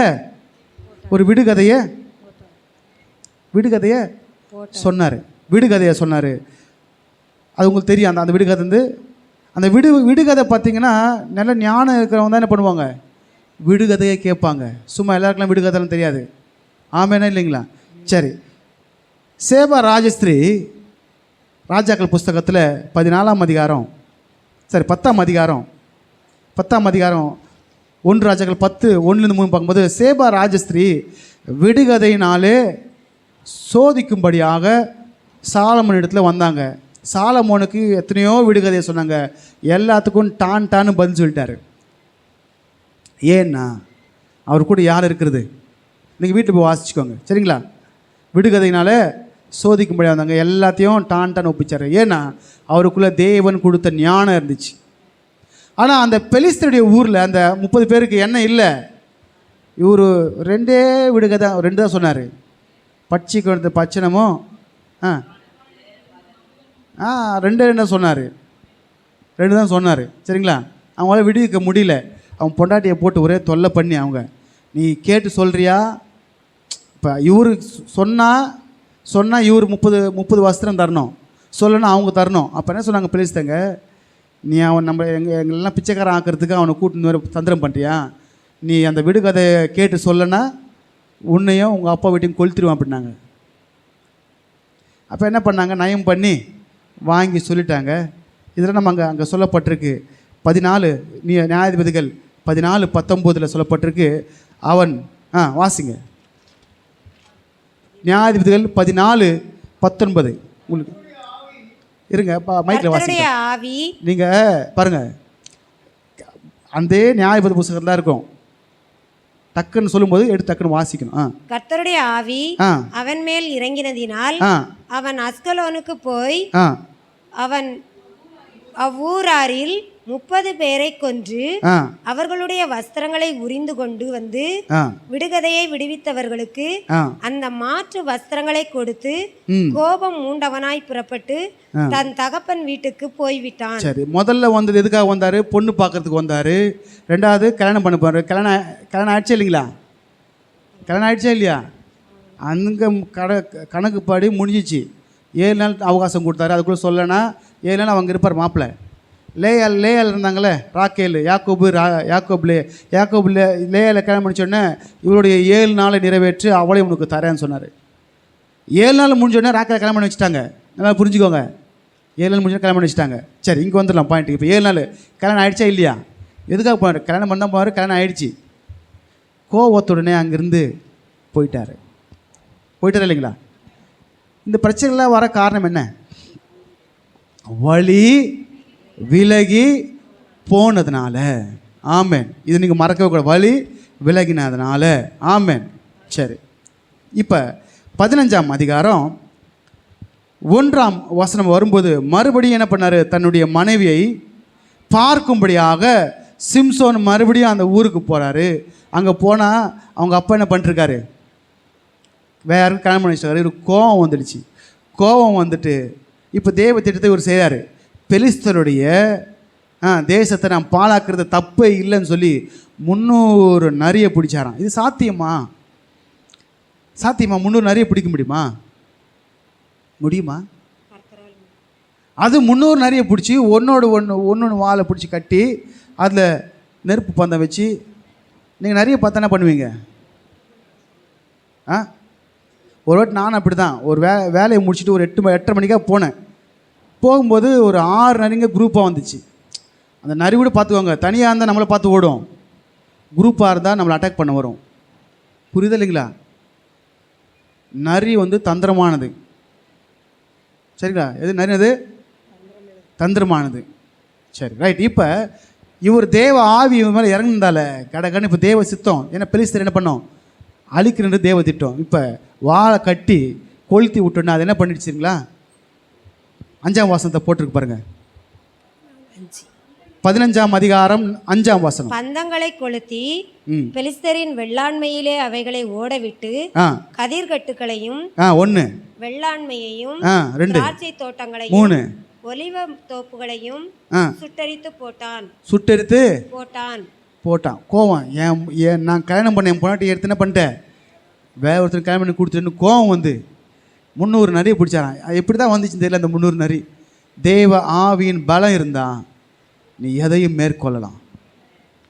S1: சொன்னார். விடுகதையை சொன்னார். அது உங்களுக்கு தெரியும். அந்த விடுகதை வந்து அந்த விடுகதை பார்த்தீங்கன்னா நல்ல ஞானம் இருக்கிறவங்க தான் என்ன பண்ணுவாங்க, விடுகதையை கேட்பாங்க. சும்மா எல்லாருக்கெல்லாம் விடுகதைலாம் தெரியாது. ஆமேனா இல்லைங்களா? சரி, சேபா ராஜஸ்திரீ ராஜாக்கள் புஸ்தகத்தில் 14ஆம் அதிகாரம், சரி 10ஆம் அதிகாரம் 1 ராஜாக்கள் 10:1-3 பார்க்கும்போது சேபா ராஜஸ்திரீ விடுகதையினாலே சோதிக்கும்படியாக சாலமோன் இடத்துல வந்தாங்க. சாலமோனுக்கு எத்தனையோ விடுகதையை சொன்னாங்க, எல்லாத்துக்கும் டான்னு பதில் சொல்லிட்டாரு. ஏன்னா அவர் கூட யார் இருக்கிறது? இன்றைக்கி வீட்டில் போய் வாசிச்சுக்கோங்க, சரிங்களா? விடுகதையினால சோதிக்கும்படியாக வந்தாங்க, எல்லாத்தையும் டான்னு ஒப்பிச்சார். ஏன்னா அவருக்குள்ளே தேவன் கொடுத்த ஞானம் இருந்துச்சு. ஆனால் அந்த பெலிஸ்தருடைய ஊரில் அந்த 30 பேருக்கு என்ன இல்லை, இவர் 2 விடுகதை 2 தான் சொன்னார். பட்சிக்கு வந்த பச்சனமும் 2 சொன்னார், 2 தான் சொன்னார். சரிங்களா? அவங்களால விடுவிக்க முடியல. அவன் பொண்டாட்டியை போட்டு ஒரே தொல்லை பண்ணி, அவங்க நீ கேட்டு சொல்கிறியா? இப்போ இவர் சொன்னால் இவர் 30 வஸ்திரம் தரணும், சொல்லணும் அவங்க தரணும். அப்போ என்ன சொன்னாங்க பெலிஸ்தங்க, நீ அவன் நம்ம எங்களெல்லாம் பிச்சைக்காரன் ஆக்கிறதுக்கு அவனை கூட்டின்னு வர தந்திரம் பண்ணிட்டியா? நீ அந்த விடுகதையை கேட்டு சொல்லனா உன்னையும் உங்கள் அப்பா வீட்டையும் கொளுத்திடுவான் அப்படின்னாங்க. அப்போ என்ன பண்ணாங்க, நயம் பண்ணி வாங்கி சொல்லிட்டாங்க. இதில் நம்ம அங்கே சொல்லப்பட்டிருக்கு 14 நியாயாதிபதிகள் 14:19 சொல்லப்பட்டிருக்கு. அவன் வாசிங்க, நியாயாதிபதிகள் 14:19. உங்களுக்கு இருங்க, மைக்கில் வாசிங்க. நீங்கள் பாருங்கள், அந்த நியாயாதிபதி புத்தகத்தில் தான் இருக்கும். டக்குன்னு சொல்லும்போது எடுத்து டக்குன்னு வாசிக்கணும்.
S2: கர்த்தருடைய ஆவி அவன் மேல் இறங்கினதினால் அவன் அஸ்கலோனுக்கு போய் அவன் அவ்வூராரில் 30 பேரை கொன்று அவர்களுடைய வஸ்திரங்களை உரிந்து கொண்டு வந்து விடுகதையை விடுவித்தவர்களுக்கு அந்த மாற்று வஸ்திரங்களை கொடுத்து கோபம் மூண்டவனாய் புறப்பட்டு தன் தகப்பன் வீட்டுக்கு போய்விட்டான்.
S1: சரி, முதல்ல வந்தது எதுக்காக வந்தாரு? பொண்ணு பார்க்கறதுக்கு வந்தாரு. 2வது கல்யாணம் பண்ண போறாரு. கல்யாணம் ஆயிடுச்சா இல்லைங்களா? கல்யாணம் ஆயிடுச்சா இல்லையா? அங்கே கணக்குப்படி முடிஞ்சிச்சு. 7 நாள் அவகாசம் கொடுத்தாரு. அதுக்குள்ளே சொல்லனா 7 நாள் அவங்க இருப்பார் மாப்பிள்ளை. லேயால் இருந்தாங்களே, ராக்கேல், யாக்கோபு லேயால கல்யாணம் முடிச்சோடனே இவருடைய 7 நாளை நிறைவேற்றி அவளை உனக்கு தரேன்னு சொன்னார். 7 நாள் முடிஞ்சோடனே ராக்கேல கல்யாணம் பண்ணி வச்சுட்டாங்க. நல்லா புரிஞ்சுக்கோங்க, 7 நாள் முடிஞ்சோடனே கல்யாணம் பண்ணி வச்சுட்டாங்க. சரி, இங்கே வந்துடலாம் பாயிண்ட்டு. இப்போ 7 நாள் கல்யாணம் ஆகிடுச்சா இல்லையா? எதுக்காக போனார்? கல்யாணம் பண்ணால் போவார், கல்யாணம் ஆகிடுச்சு. கோவத்துடனே அங்கேருந்து போயிட்டார் இல்லைங்களா? இந்த பிரச்சனைலாம் வர காரணம் என்ன? வலி விலகி போனதுனால. ஆமென். இது நீங்கள் மறக்கவே கூடாது. வலி விலகினதுனால. ஆமென். சரி, இப்போ 15ஆம் அதிகாரம் 1ஆம் வசனம் வரும்போது மறுபடியும் என்ன பண்ணார்? தன்னுடைய மனைவியை பார்க்கும்படியாக சிம்சோன் மறுபடியும் அந்த ஊருக்கு போகிறாரு. அங்கே போனால் அவங்க அப்பா என்ன பண்ணிருக்காரு? வேறு கல்யாணம் பண்ணி வச்சிருக்காரு. இவர் கோபம் வந்துடுச்சு. கோபம் வந்துட்டு இப்போ தேவ திட்டத்தை இவர் செய்கிறார். பெலிஸ்தருடைய தேசத்தை நான் பாழாக்குறது தப்பே இல்லைன்னு சொல்லி 300 நரியை பிடிச்சாராம். இது சாத்தியமா? 300 நரியை பிடிக்க முடியுமா? அது 300 நரியை பிடிச்சி ஒன்று வாழை பிடிச்சி கட்டி அதில் நெருப்பு பந்தம் வச்சு நீங்கள் நிறைய பார்த்தா என்ன பண்ணுவீங்க? ஒரு வாட்டி நான் அப்படி தான் ஒரு வேலையை முடிச்சுட்டு ஒரு 8:30 மணிக்காக போனேன். போகும்போது ஒரு 6 நரிங்க குரூப்பாக வந்துச்சு. அந்த நரி கூட பார்த்துக்கோங்க, தனியாக இருந்தால் நம்மளை பார்த்து ஓடும், குரூப்பாக இருந்தால் நம்மளை அட்டாக் பண்ண வரும். புரியுது இல்லைங்களா? நரி தந்திரமானது. சரிங்களா? எது நரி? அது தந்திரமானது. சரி, ரைட். இப்போ இவர் தேவ ஆவி இவன் மேலே இறங்கினால கடகன்னு இப்போ தேவ சித்தம். ஏன்னா பெலிஸ்தர் என்ன பண்ணோம்? அழிக்கிறன்னு தேவ திட்டம். இப்போ வாழை கட்டி கொளுத்தி விட்டோன்னா அது என்ன பண்ணிடுச்சுங்களா? 5ஆம் வசனத்தை போட்டிருக்கு பாருங்க. 15ஆம் அதிகாரம் 5ஆம் வசனம்.
S2: பந்தங்களை கொளுத்தி பெலிஸ்தரின் வெள்ளாண்மையிலே அவைகளை ஓடவிட்டு கதிர்கட்டுகளையும் 1 வெள்ளாண்மையையும் 2 திராட்சை தோட்டங்களையும் 3 ஒலிவ தோப்புகளையும் சுட்டரித்து போட்டான். கோவம் ஏன் நான் கல்யாணம் பண்ண என் பொண்ணாட்டி எடுத்து என்ன பண்ணிட்டேன்? வேற ஒருத்தர் கல்யாணம் பண்ணி கொடுத்துட்டு கோவம் 300 நரியை பிடிச்சாரான். எப்படி தான் வந்துச்சுன்னு தெரியல அந்த 300 நரி. தேவ ஆவியின் பலம் இருந்தால் நீ எதையும் மேற்கொள்ளலாம்,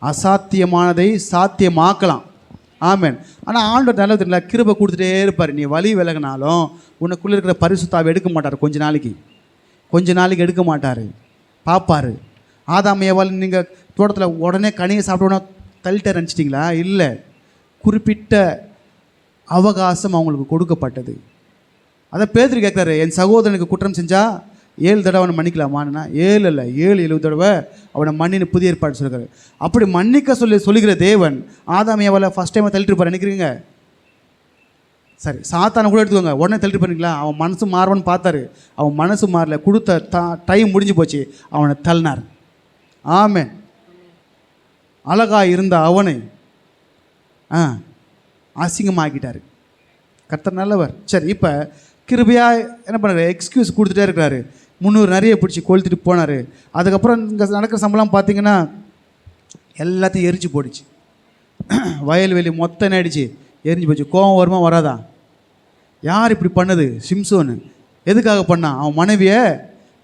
S2: அசாத்தியமானதை சாத்தியமாக்கலாம். ஆமென். ஆனால் ஆண்டவர் நல்லது இல்லை, கிருபை கொடுத்துட்டே இருப்பார். நீ வலி விலகினாலும் உனக்குள்ளே இருக்கிற பரிசுத்தாவை எடுக்க மாட்டார். கொஞ்ச நாளைக்கு எடுக்க மாட்டார், பார்ப்பார். ஆதாம் ஏவாள் நீங்கள் தோட்டத்தில் உடனே கனியை சாப்பிட்டோன்னா தள்ளிட்ட நினச்சிட்டிங்களா? இல்லை, குறிப்பிட்ட அவகாசம் அவங்களுக்கு கொடுக்கப்பட்டது. அதை பேதுரு கேட்குறாரு, என் சகோதரனுக்கு குற்றம் செஞ்சால் 7 தடவை அவனை மன்னிக்கலாமான்னா 7 இல்லை 70 தடவை அவனை மண்ணின்னு புதிய ஏற்பாடு சொல்கிறாரு. அப்படி மன்னிக்க சொல்லுகிற தேவன் ஆதாம் ஏவாளை ஃபஸ்ட் டைமாக தள்ளிட்டு இருப்பார் நினைக்கிறீங்க? சரி, சாத்தானை கூட எடுத்துக்கோங்க, உடனே தள்ளிட்டு பண்ணிக்கலாம். அவன் மனசு மாறுவான்னு பார்த்தாரு, அவன் மனசு மாறல. கொடுத்த டைம் முடிஞ்சு போச்சு, அவனை தள்ளினார். ஆமென். அழகா இருந்த அவனை அசிங்கமாக்கிட்டார். கர்த்தர் நல்லவர். சரி, இப்போ கிருபையாக என்ன பண்ணுறாரு? எக்ஸ்கியூஸ் கொடுத்துட்டே இருக்கிறாரு. 300 நரியை பிடிச்சி கொளுத்துட்டு போனார். அதுக்கப்புறம் இங்கே நடக்கிற சம்பளம் பார்த்தீங்கன்னா எல்லாத்தையும் எரிஞ்சு போடுச்சு. வயல்வெளி மொத்தம் என்ன ஆயிடுச்சு? எரிஞ்சு போச்சு. கோவம் வருமா வராதா? யார் இப்படி பண்ணது? சிம்சோனு. எதுக்காக பண்ணான்? அவன் மனைவியை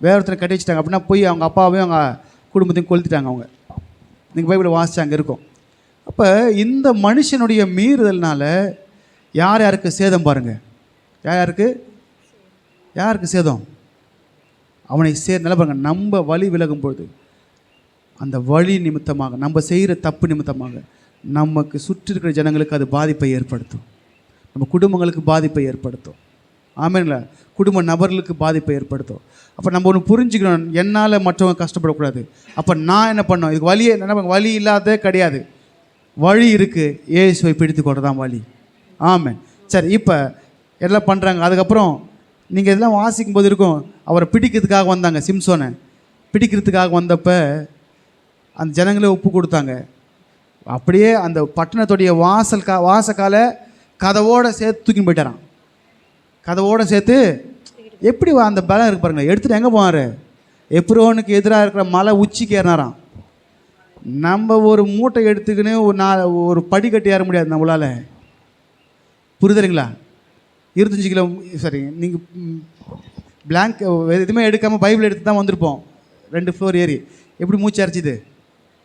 S2: வேற ஒருத்தரை கட்டி வச்சுட்டாங்க. அப்படின்னா போய் அவங்க அப்பாவையும் அவங்க குடும்பத்தையும் கொளுத்திட்டாங்க. அவங்க நீங்கள் பைபிளை வாசிச்சு அங்கே இருக்கும். அப்போ இந்த மனுஷனுடைய மீறுதல்னால யாருக்கு சேதம் பாருங்கள். யாருக்கு சேதம்? அவனை நல்லா பாருங்க. நம்ம வழி விலகும் பொழுது அந்த வழி நிமித்தமாக, நம்ம செய்கிற தப்பு நிமித்தமாக நமக்கு சுற்றி இருக்கிற ஜனங்களுக்கு அது பாதிப்பை ஏற்படுத்தும். நம்ம குடும்பங்களுக்கு பாதிப்பை ஏற்படுத்தும். ஆமேங்களா? குடும்ப நபர்களுக்கு பாதிப்பை ஏற்படுத்தும். அப்போ நம்ம ஒன்று புரிஞ்சுக்கணும், என்னால் மற்றவங்க கஷ்டப்படக்கூடாது. அப்போ நான் என்ன பண்ணோம்? இதுக்கு வழியே என்ன? வழி இல்லாத கிடையாது, வழி இருக்குது. இயேசுவை பிடித்து கொண்டதான் வழி. ஆமென். சரி, இப்போ எல்லாம் பண்ணுறாங்க. அதுக்கப்புறம் நீங்கள் இதெல்லாம் வாசிக்கும் போது இருக்கும், அவரை பிடிக்கிறதுக்காக வந்தாங்க. சிம்சோனை பிடிக்கிறதுக்காக வந்தப்போ அந்த ஜனங்களே ஒப்பு கொடுத்தாங்க. அப்படியே அந்த பட்டணத்துடைய வாசக்கால கதவோடு சேர்த்து தூக்கின்னு போயிட்டாரான். கதவோடு சேர்த்து எப்படி அந்த பலம் இருக்கு பாருங்க. எடுத்துகிட்டு எங்கே போவார்? எப்ரோனுக்கு எதிராக இருக்கிற மலை உச்சிக்கு ஏறினாராம். நம்ம ஒரு மூட்டை எடுத்துக்கின்னு ஒரு படிக்கட்டு ஏற முடியாது நம்மளால். புரியுதுங்களா? 25 கிலோ. சரி, நீங்கள் பிளாங்க் எதுவுமே எடுக்காமல் பைபிள் எடுத்து தான் வந்திருப்போம். 2 ஃப்ளோர் ஏறி எப்படி மூச்சு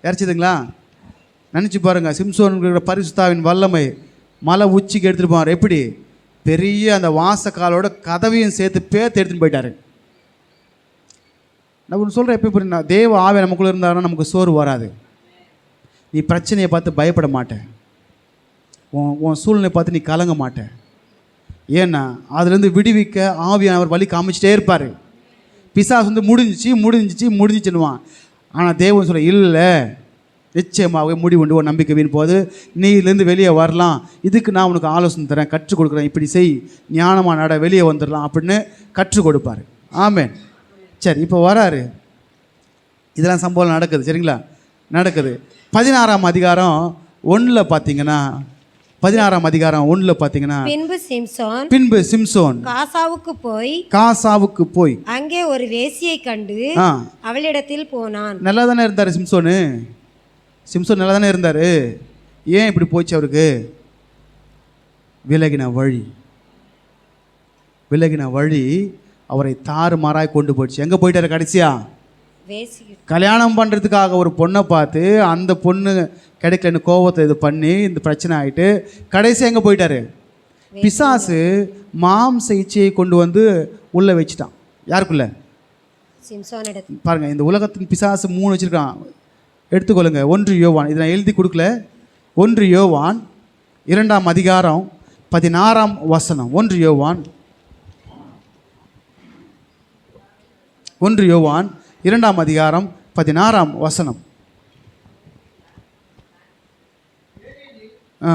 S2: இறச்சிதுங்களா? நினச்சி பாருங்கள். சிம்சோனுங்கிற பரிசுத்தாவின் வல்லமை மலை உச்சிக்கு எடுத்துகிட்டு போவார். எப்படி? பெரிய அந்த வாசக்காலோட கதவையும் சேர்த்து எடுத்துகிட்டு போயிட்டார். நான் ஒன்று சொல்கிறேன், எப்படி புரியுது? தேவ ஆவி நமக்குள்ளே இருந்தாருன்னா நமக்கு சோறு வராது. நீ பிரச்சனையை பார்த்து பயப்பட மாட்டேன், உன் சூழ்நிலை பார்த்து நீ கலங்க மாட்டேன். ஏன்னா அதுலேருந்து விடுவிக்க ஆவியானவர் வழி காமிச்சிட்டே இருப்பார்.
S1: பிசாசு வந்து முடிஞ்சிச்சுன்னுவான். ஆனால் தேவன் சொல்ல இல்லை, நிச்சயமாகவே முடிவு உண்டு, ஒரு நம்பிக்கை வீண் போது நீ இதுலேருந்து வெளியே வரலாம், இதுக்கு நான் உனக்கு ஆலோசனை தரேன், கற்றுக் கொடுக்குறேன், இப்படி செய், ஞானமாக நட, வெளியே வந்துடலாம் அப்படின்னு கற்றுக் கொடுப்பார். ஆமென். சரி, இப்போ வராரு, இதெல்லாம் சம்பவம் நடக்குது. சரிங்களா, நடக்குது. 16ஆம் அதிகாரம் 1 பார்த்தீங்கன்னா, 16ஆம் அதிகாரம் 1 பார்த்தீங்கன்னா, பின்பு சிம்சோன் காசாவுக்கு போய்
S2: அங்கே ஒரு வேசியை கண்டு அவளிடத்தில் போனான்.
S1: நல்லா தானே இருந்தார் சிம்சோன் நல்லா தானே இருந்தார். ஏன் இப்படி போச்சு அவருக்கு? விலகின வழி அவரை தாறுமாறாய் கொண்டு போயிடுச்சு. எங்கே போயிட்டாரு கடைசியா? கல்யாணம் பண்ணுறதுக்காக ஒரு பொண்ணை பார்த்து அந்த பொண்ணு கிடைக்கலன்னு கோபத்தை இது பண்ணி இந்த பிரச்சனை ஆகிட்டு கடைசி எங்கே போயிட்டாரு? பிசாசு மாம்ச இச்சையை கொண்டு வந்து உள்ளே வச்சுட்டான். யாருக்குள்ள? பாருங்கள், இந்த உலகத்தின் பிசாசு 3 வச்சுருக்கான். எடுத்துக்கொள்ளுங்க. 1 யோவான், இதை நான் எழுதி கொடுக்கல. 1 யோவான் 2ஆம் அதிகாரம் 16ஆம் வசனம். 1 யோவான் 2ஆம் அதிகாரம் 16ஆம் வசனம். ஆ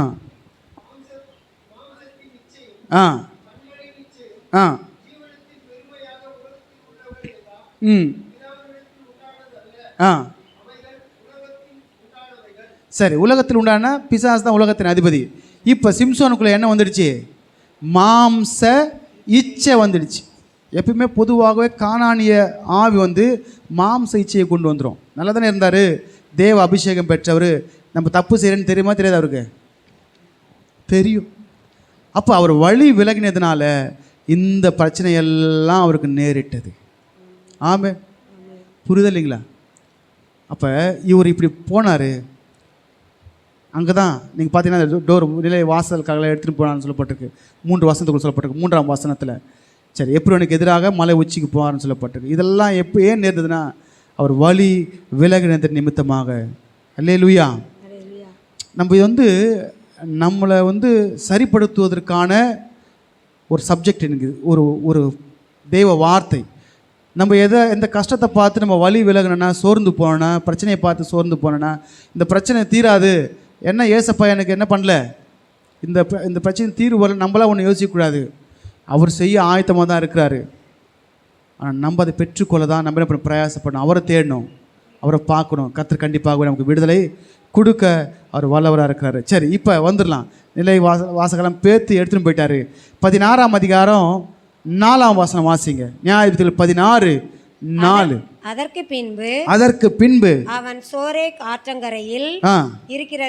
S1: ஆ ஆ ம் ஆ சரி, உலகத்தில் உண்டான பிசாசு தான் உலகத்தின் அதிபதி. இப்போ சிம்சோனுக்குள்ளே என்ன வந்துடுச்சு? மாம்ச இச்சை வந்துடுச்சு. எப்பயுமே பொதுவாகவே கானானிய ஆவி வந்து மாம்ச இச்சையை கொண்டு வந்துடும். நல்லா தானே இருந்தார், தேவ அபிஷேகம் பெற்றவர். நம்ம தப்பு செய்கிறேன்னு தெரியுமா தெரியாது? அவருக்கு தெரியும். அப்போ அவர் வழி விலகினதுனால இந்த பிரச்சனையெல்லாம் அவருக்கு நேரிட்டது. ஆமாம், புரியுது இல்லைங்களா? அப்போ இவர் இப்படி போனார். அங்கே தான் நீங்கள் பார்த்தீங்கன்னா டோர் நிலை வாசலுக்காக எடுத்துகிட்டு போனான்னு சொல்லப்பட்டிருக்கு. 3 வசனத்துக்குள்ள சொல்லப்பட்டிருக்கு. 3ஆம் வசனத்தில் சரி, எப்ரோனுக்கு எதிராக மலை உச்சிக்கு போவார்னு சொல்லப்பட்டிருக்கு. இதெல்லாம் ஏன் நேர்ந்ததுன்னா அவர் வழி விலகினது நிமித்தமாக. அல்லேலூயா. நம்ம வந்து நம்மளை வந்து சரிப்படுத்துவதற்கான ஒரு சப்ஜெக்ட் எனக்கு ஒரு தெய்வ வார்த்தை. நம்ம எந்த கஷ்டத்தை பார்த்து நம்ம வழி விலகணுன்னா, சோர்ந்து போனோன்னா, பிரச்சனையை பார்த்து சோர்ந்து போனோன்னா, இந்த பிரச்சனை தீராது, என்ன ஏசப்பா எனக்கு என்ன பண்ணல, இந்த பிரச்சனை தீர்வு வரல, நம்மளாம் ஒன்று யோசிக்கக்கூடாது. அவர் செய்ய ஆயத்தமாக தான் இருக்கிறாரு. ஆனால் நம்ம அதை பெற்றுக்கொள்ள தான் நம்ம என்ன பிரயாசப்படணும், அவரை தேடணும், அவரை பார்க்கணும். கர்த்தர் கண்டிப்பாக நமக்கு விடுதலை கொடுக்க அவர் வல்லவராக இருக்கிறாரு. சரி, இப்போ வந்துடலாம். நிலை வாசகெல்லாம் பேர்த்து எடுத்துன்னு போயிட்டாரு. 16ஆம் அதிகாரம் 4ஆம் வசனம் வாசிங்க. நியாயாதிபதிகள் 16:4. அதற்கு பின்பு
S2: அவன் சோரேக் ஆற்றங்கரையில் இருக்கிற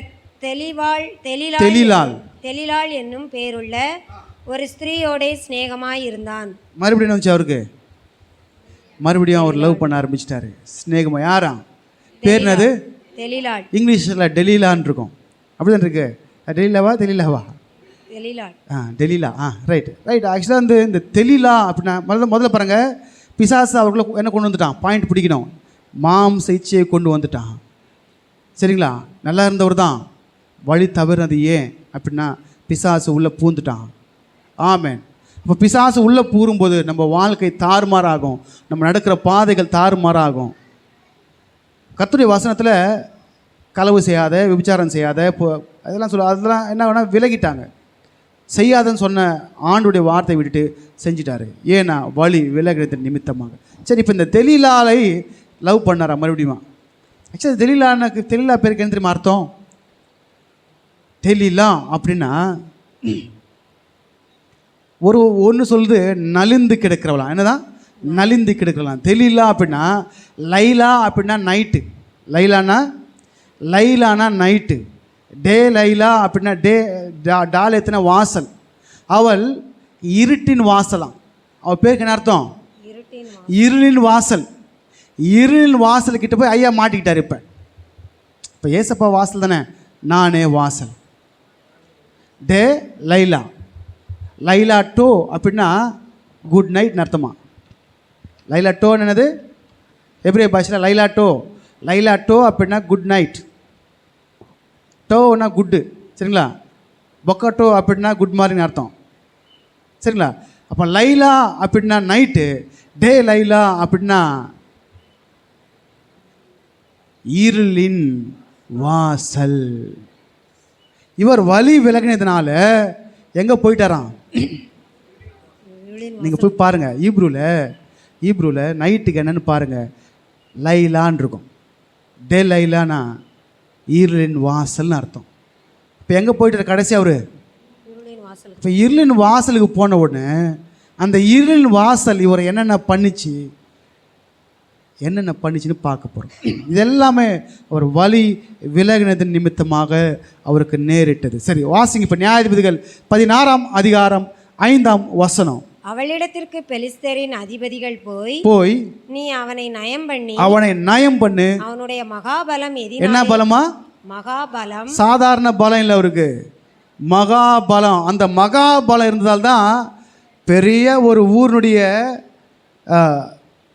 S2: தெலிலாள் என்னும் பேருள்ள ஒரு ஸ்திரீயோட சிநேகமாய் இருந்தான்.
S1: மறுபடியும் வந்துச்சு அவருக்கு. மறுபடியும் அவர் லவ் பண்ண ஆரம்பிச்சிட்டாரு. ஸ்நேகமா யாரா? பேர் என்னது?
S2: தெலிலாள்.
S1: இங்கிலீஷில் டெலிலான்னு இருக்கும். அப்படிதான் இருக்கு. டெலிலாவா? டெலிலா. ரைட். ஆக்சுவலாக வந்து இந்த தெலிலா அப்படின்னா முதல்ல பாருங்கள், பிசாசு அவர்களை என்ன கொண்டு வந்துட்டான்? பாயிண்ட் பிடிக்கணும். மாம்ச இச்சையை கொண்டு வந்துட்டான். சரிங்களா? நல்லா இருந்தவர் தான். வழி தவறுனது ஏன் அப்படின்னா பிசாசு உள்ளே பூந்துட்டான். ஆமென். அப்போ பிசாசு உள்ளே பூரும்போது நம்ம வாழ்க்கை தாறுமாறாகும், நம்ம நடக்கிற பாதைகள் தாறுமாறாகும். கர்த்தருடைய வசனத்தில் களவு செய்யாத, விபச்சாரம் செய்யாத, அதெல்லாம் என்ன வேணால் விலகிட்டாங்க. செய்யாதன்னு சொன்ன ஆண்டுடைய வார்த்தை விட்டுட்டு செஞ்சிட்டாரு. ஏன்னா வழி விலகிறது நிமித்தமாக. சரி, இப்போ இந்த தெலிலாலை லவ் பண்ணாரா மறுபடியும்? ஆக்சுவலி தெலிலா பேருக்கு என்ன தெரியுமா அர்த்தம்? தெலிலா அப்படின்னா ஒன்று சொல்லுது நலிந்து கிடக்கிறவளாம். என்னதான்? நலிந்து கிடக்கலாம். தெலிலா அப்படின்னா லைலா அப்படின்னா நைட்டு. லைலானா நைட்டு. டே லைலா அப்படின்னா டால் எத்தனை வாசல். அவள் இருட்டின் வாசலாம். அவள் பேருக்கு என்ன அர்த்தம்? இருளின் வாசல். இருளின் வாசல் கிட்ட போய் ஐயா மாட்டிக்கிட்டார். இப்போ ஏசப்பா வாசல் தானே, நானே வாசல். டே லைலா டோ அப்படின்னா குட் நைட்னு அர்த்தமா. லைலா டோன்னு என்னது? எப்ரேய பாஷையில் லைலா டோ அப்படின்னா குட் நைட். டோன்னா குட்டு. சரிங்களா? பொக்கட்டோ அப்படின்னா குட் மார்னிங் அர்த்தம். சரிங்களா? அப்போ லைலா அப்படின்னா நைட்டு, டே லைலா அப்படின்னா இருளின் வாசல். இவர் வழி விலகினதுனால எங்கே போயிட்டாராம்? நீங்கள் போய் பாருங்கள், ஈப்ரூவில் நைட்டுக்கு என்னன்னு பாருங்கள், லைலான் இருக்கும். டே லைலானா இருளின் வாசல்னு அர்த்தம். இப்போ எங்கே போயிட்டார் கடைசி அவர்? இப்போ இருளின் வாசலுக்கு போன உடனே அந்த இருளின் வாசல் இவர் என்னென்ன பண்ணிச்சுன்னு பார்க்க போகிறோம். இது எல்லாமே அவர் வழி விலகினதன் நிமித்தமாக அவருக்கு நேரிட்டது. சரி, வாசிங்க இப்போ நியாயாதிபதிகள் 16ஆம் அதிகாரம் 5ஆம் வசனம்.
S2: அவளிடத்திற்கு பெலிஸ்தரின் அதிபதிகள் போய் நீ அவனை நயம் பண்ணு. அவனுடைய மகாபலம்
S1: என்ன பலமா?
S2: மகாபலம்.
S1: சாதாரண பலம் இல்லை அவருக்கு, மகாபலம். அந்த மகாபலம் இருந்ததால் தான் பெரிய ஒரு ஊருடைய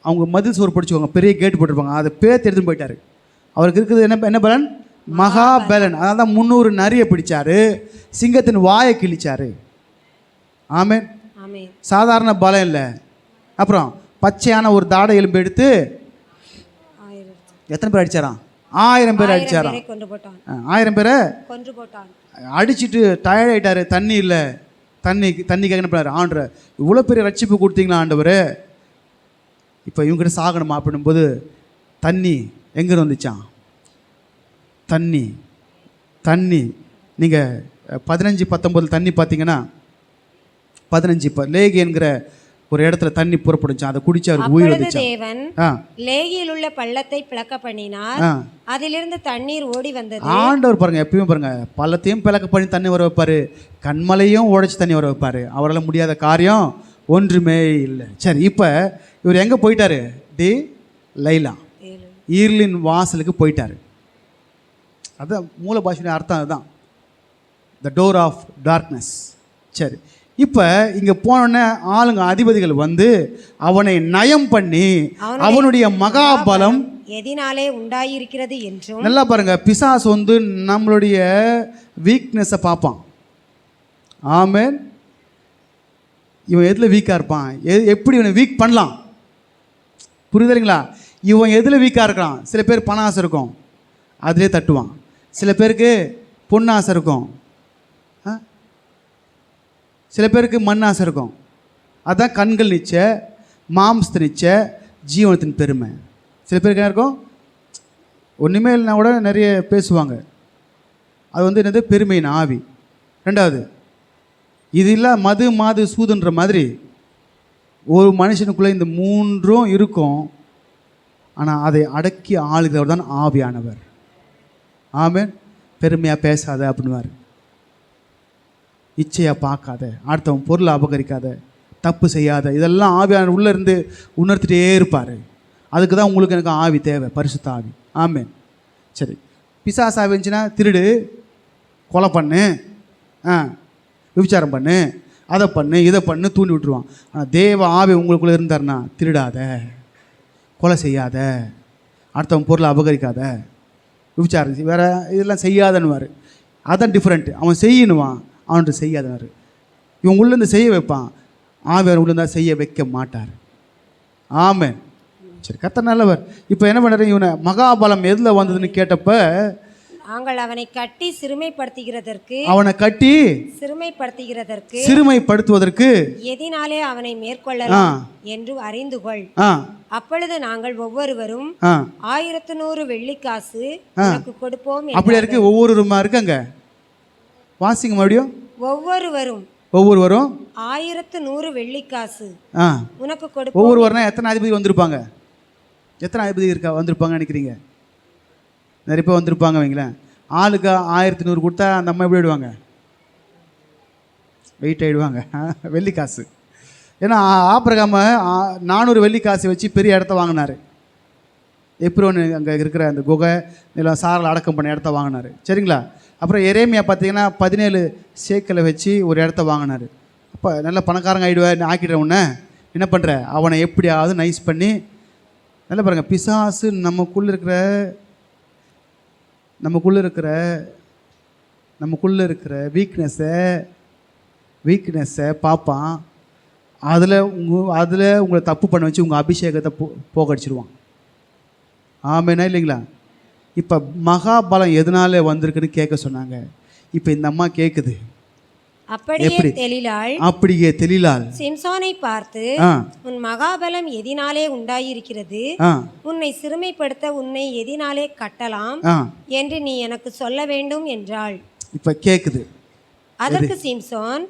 S1: அவங்க மதில் சோறு படிச்சுக்கோங்க, பெரிய கேட்டு போட்டிருப்பாங்க, அதை பேர்த்து எடுத்துன்னு போயிட்டார். அவருக்கு இருக்குது என்ன பலன்? மகாபலன். அதனால தான் 300 நரியை பிடிச்சாரு, சிங்கத்தின் வாயை கிழிச்சாரு. ஆமென். சாதாரண பலம் இல்லை. அப்புறம் பச்சையான ஒரு தாடை எலும்பு எடுத்து எத்தனை பேர் அடிச்சாராம்? 1000 பேர் அடிச்சாராம். 1000 பேரை அடிச்சுட்டு டயர்ட் ஆகிட்டாரு. தண்ணி இல்லை, தண்ணி கேட்கணும் பண்ணார். ஆண்டவர் இவ்வளோ பெரிய ரட்சிப்பு கொடுத்தீங்களா ஆண்டவர், இப்போ இவங்ககிட்ட சாகணுமா அப்படின்னும்போது தண்ணி எங்கே வந்துச்சான்? தண்ணி நீங்கள் 15-19 தண்ணி பார்த்தீங்கன்னா 15 லேகி என்கிற ஒரு இடத்துல தண்ணி புறப்படுச்சு, அதை குடிச்சு அவருக்கு உயிர் வந்துச்சு.
S2: தேவன் லேகியில் உள்ள பள்ளத்தை பிளக்க பண்ணினார், அதிலிருந்து தண்ணீர் ஓடி வந்தது.
S1: ஆண்டவர் பாருங்க, எப்பயும் பாருங்க, பள்ளத்தையும் பிளக்க பண்ணி தண்ணி வர வைப்பாரு, கண்மலையும் உடைச்சு தண்ணி வர வைப்பாரு. அவரால் முடியாத காரியம் ஒன்றுமே இல்லை. சரி, இப்போ இவர் எங்கே போயிட்டாரு? டே லைலா, ஈர்லின் வாசலுக்கு போயிட்டாரு. அதுதான் மூல பாஷையின் அர்த்தம், அதுதான் த டோர் ஆஃப் டார்க்னஸ். சரி, இப்போ இங்கே போனோடனே ஆளுங்க அதிபதிகள் வந்து அவனை நயம் பண்ணி அவனுடைய மகாபலம்
S2: எதினாலே உண்டாயிருக்கிறது என்றும்.
S1: நல்லா பாருங்க, பிசாசு வந்து நம்மளுடைய வீக்னஸை பார்ப்பான். ஆமென். இவன் எதில் வீக்காக இருப்பான், எப்படி இவனை வீக் பண்ணலாம், புரியுதுங்களா? இவன் எதில் வீக்காக இருக்கான்? சில பேர் பண ஆசை இருக்கும், அதிலே தட்டுவான். சில பேருக்கு பொண்ணு ஆசை இருக்கும், சில பேருக்கு மண் ஆசை இருக்கும். அதுதான் கண்கள் நிச்ச, மாம்சத்து நிச்ச, ஜீவனத்தின் பெருமை. சில பேருக்கு என்ன இருக்கும்? ஒன்றுமே இல்லைனா கூட நிறைய பேசுவாங்க. அது வந்து என்னது? பெருமையின் ஆவி. ரெண்டாவது, இது இல்லை மது மாது சூதுன்ற மாதிரி ஒரு மனுஷனுக்குள்ளே இந்த 3ம் இருக்கும். ஆனால் அதை அடக்கி ஆளுகிறவர் தான் ஆவியானவர். ஆமென். பெருமையாக பேசாத அப்படின்வார், இச்சையாக பார்க்காத, அடுத்தவன் பொருளை அபகரிக்காத, தப்பு செய்யாத, இதெல்லாம் ஆவியானவர் உள்ளே இருந்து உணர்த்திட்டே இருப்பார். அதுக்கு தான் உங்களுக்கு எனக்கு ஆவி தேவை, பரிசுத்த ஆவி. ஆமென். சரி, பிசாசு ஆவி இருந்துச்சுன்னா திருடு, கொலை பண்ணு, விபச்சாரம் பண்ணு, அதை பண்ணு, இதை பண்ணு தூண்டி விட்டுருவான். ஆனால் தேவ ஆவி உங்களுக்குள்ளே இருந்தார்னா திருடாத, கொலை செய்யாத, அடுத்தவன் பொருளை அபகரிக்காத, விபச்சாரம் வேறு இதெல்லாம் செய்யாதன்னுவார். அதான் டிஃப்ரெண்ட்டு. அவன் செய்யணுவான், அவன்கிட்ட செய்யாதவர். இவன் உள்ளேருந்து செய்ய வைப்பான், ஆவியார் உள்ளேருந்தா செய்ய வைக்க மாட்டார். ஆமென். சரி, கர்த்தர் நல்லவர். இப்போ என்ன பண்ணுறாரு? இவனை மகாபலம் எதில் வந்ததுன்னு கேட்டப்ப
S2: நாங்கள் அவனை கட்டி சிறுமைப்படுத்துகிறதற்கு
S1: சிறுமைப்படுத்துவதற்கு
S2: எதினாலே அவனை மேற்கொள்ளலாம் என்று அறிந்து கொள். அப்பொழுது நாங்கள் ஒவ்வொருவரும் 1100 வெள்ளிக்காசு உனக்கு கொடுப்போம்.
S1: அப்படி இருக்கு, ஒவ்வொருவருமா இருக்காங்க. வாசிங்க மறுபடியும்.
S2: ஒவ்வொருவரும் 1100 வெள்ளிக்காசு உனக்கு கொடுப்போம்.
S1: ஒவ்வொருவருனா எத்தனை அதிபதி வந்திருப்பாங்க? எத்தனை அதிபதி வந்திருப்பாங்க நினைக்கிறீங்க? நிறைய பேர் வந்திருப்பாங்க வைங்களேன். ஆளுக்கு 1100 கொடுத்தா அந்த அம்மா எப்படி ஆயிடுவாங்க? வெயிட் ஆகிடுவாங்க, வெள்ளிக்காசு. ஏன்னா ஆபிரகாம 400 வெள்ளிக்காசு வச்சு பெரிய இடத்த வாங்கினார். எப்ரோன் அங்கே இருக்கிற அந்த குகை நிலம் சாரில் அடக்கம் பண்ண இடத்த வாங்கினார். சரிங்களா? அப்புறம் எரேமியா பார்த்தீங்கன்னா 17 சேக்கலை வச்சு ஒரு இடத்த வாங்கினார். அப்போ நல்ல பணக்காரங்க ஆக்கிடுற உடனே என்ன பண்ணுற, அவனை எப்படியாவது நைஸ் பண்ணி நல்லா பாருங்கள். பிசாசு நமக்குள்ளே இருக்கிற வீக்னஸை பார்ப்பான். அதில் உங்களை தப்பு பண்ண வச்சு உங்கள் அபிஷேகத்தை போகடிச்சிடுவான். ஆமேனா இல்லைங்களா? இப்போ மகாபலம் எதனால வந்திருக்குன்னு கேட்க சொன்னாங்க. இப்போ இந்த அம்மா கேட்குது. அப்படியே தெளிலாள்
S2: சிம்சோனை பார்த்து, உன் மகாபலம் எதினாலே உண்டாயிருக்கிறது, உன்னை சிறுமைப்படுத்த உன்னை எதினாலே கட்டலாம் என்று நீ எனக்கு சொல்ல வேண்டும் என்றாள்.
S1: இப்ப கேக்குது.
S2: அதற்கு சிம்சோன்,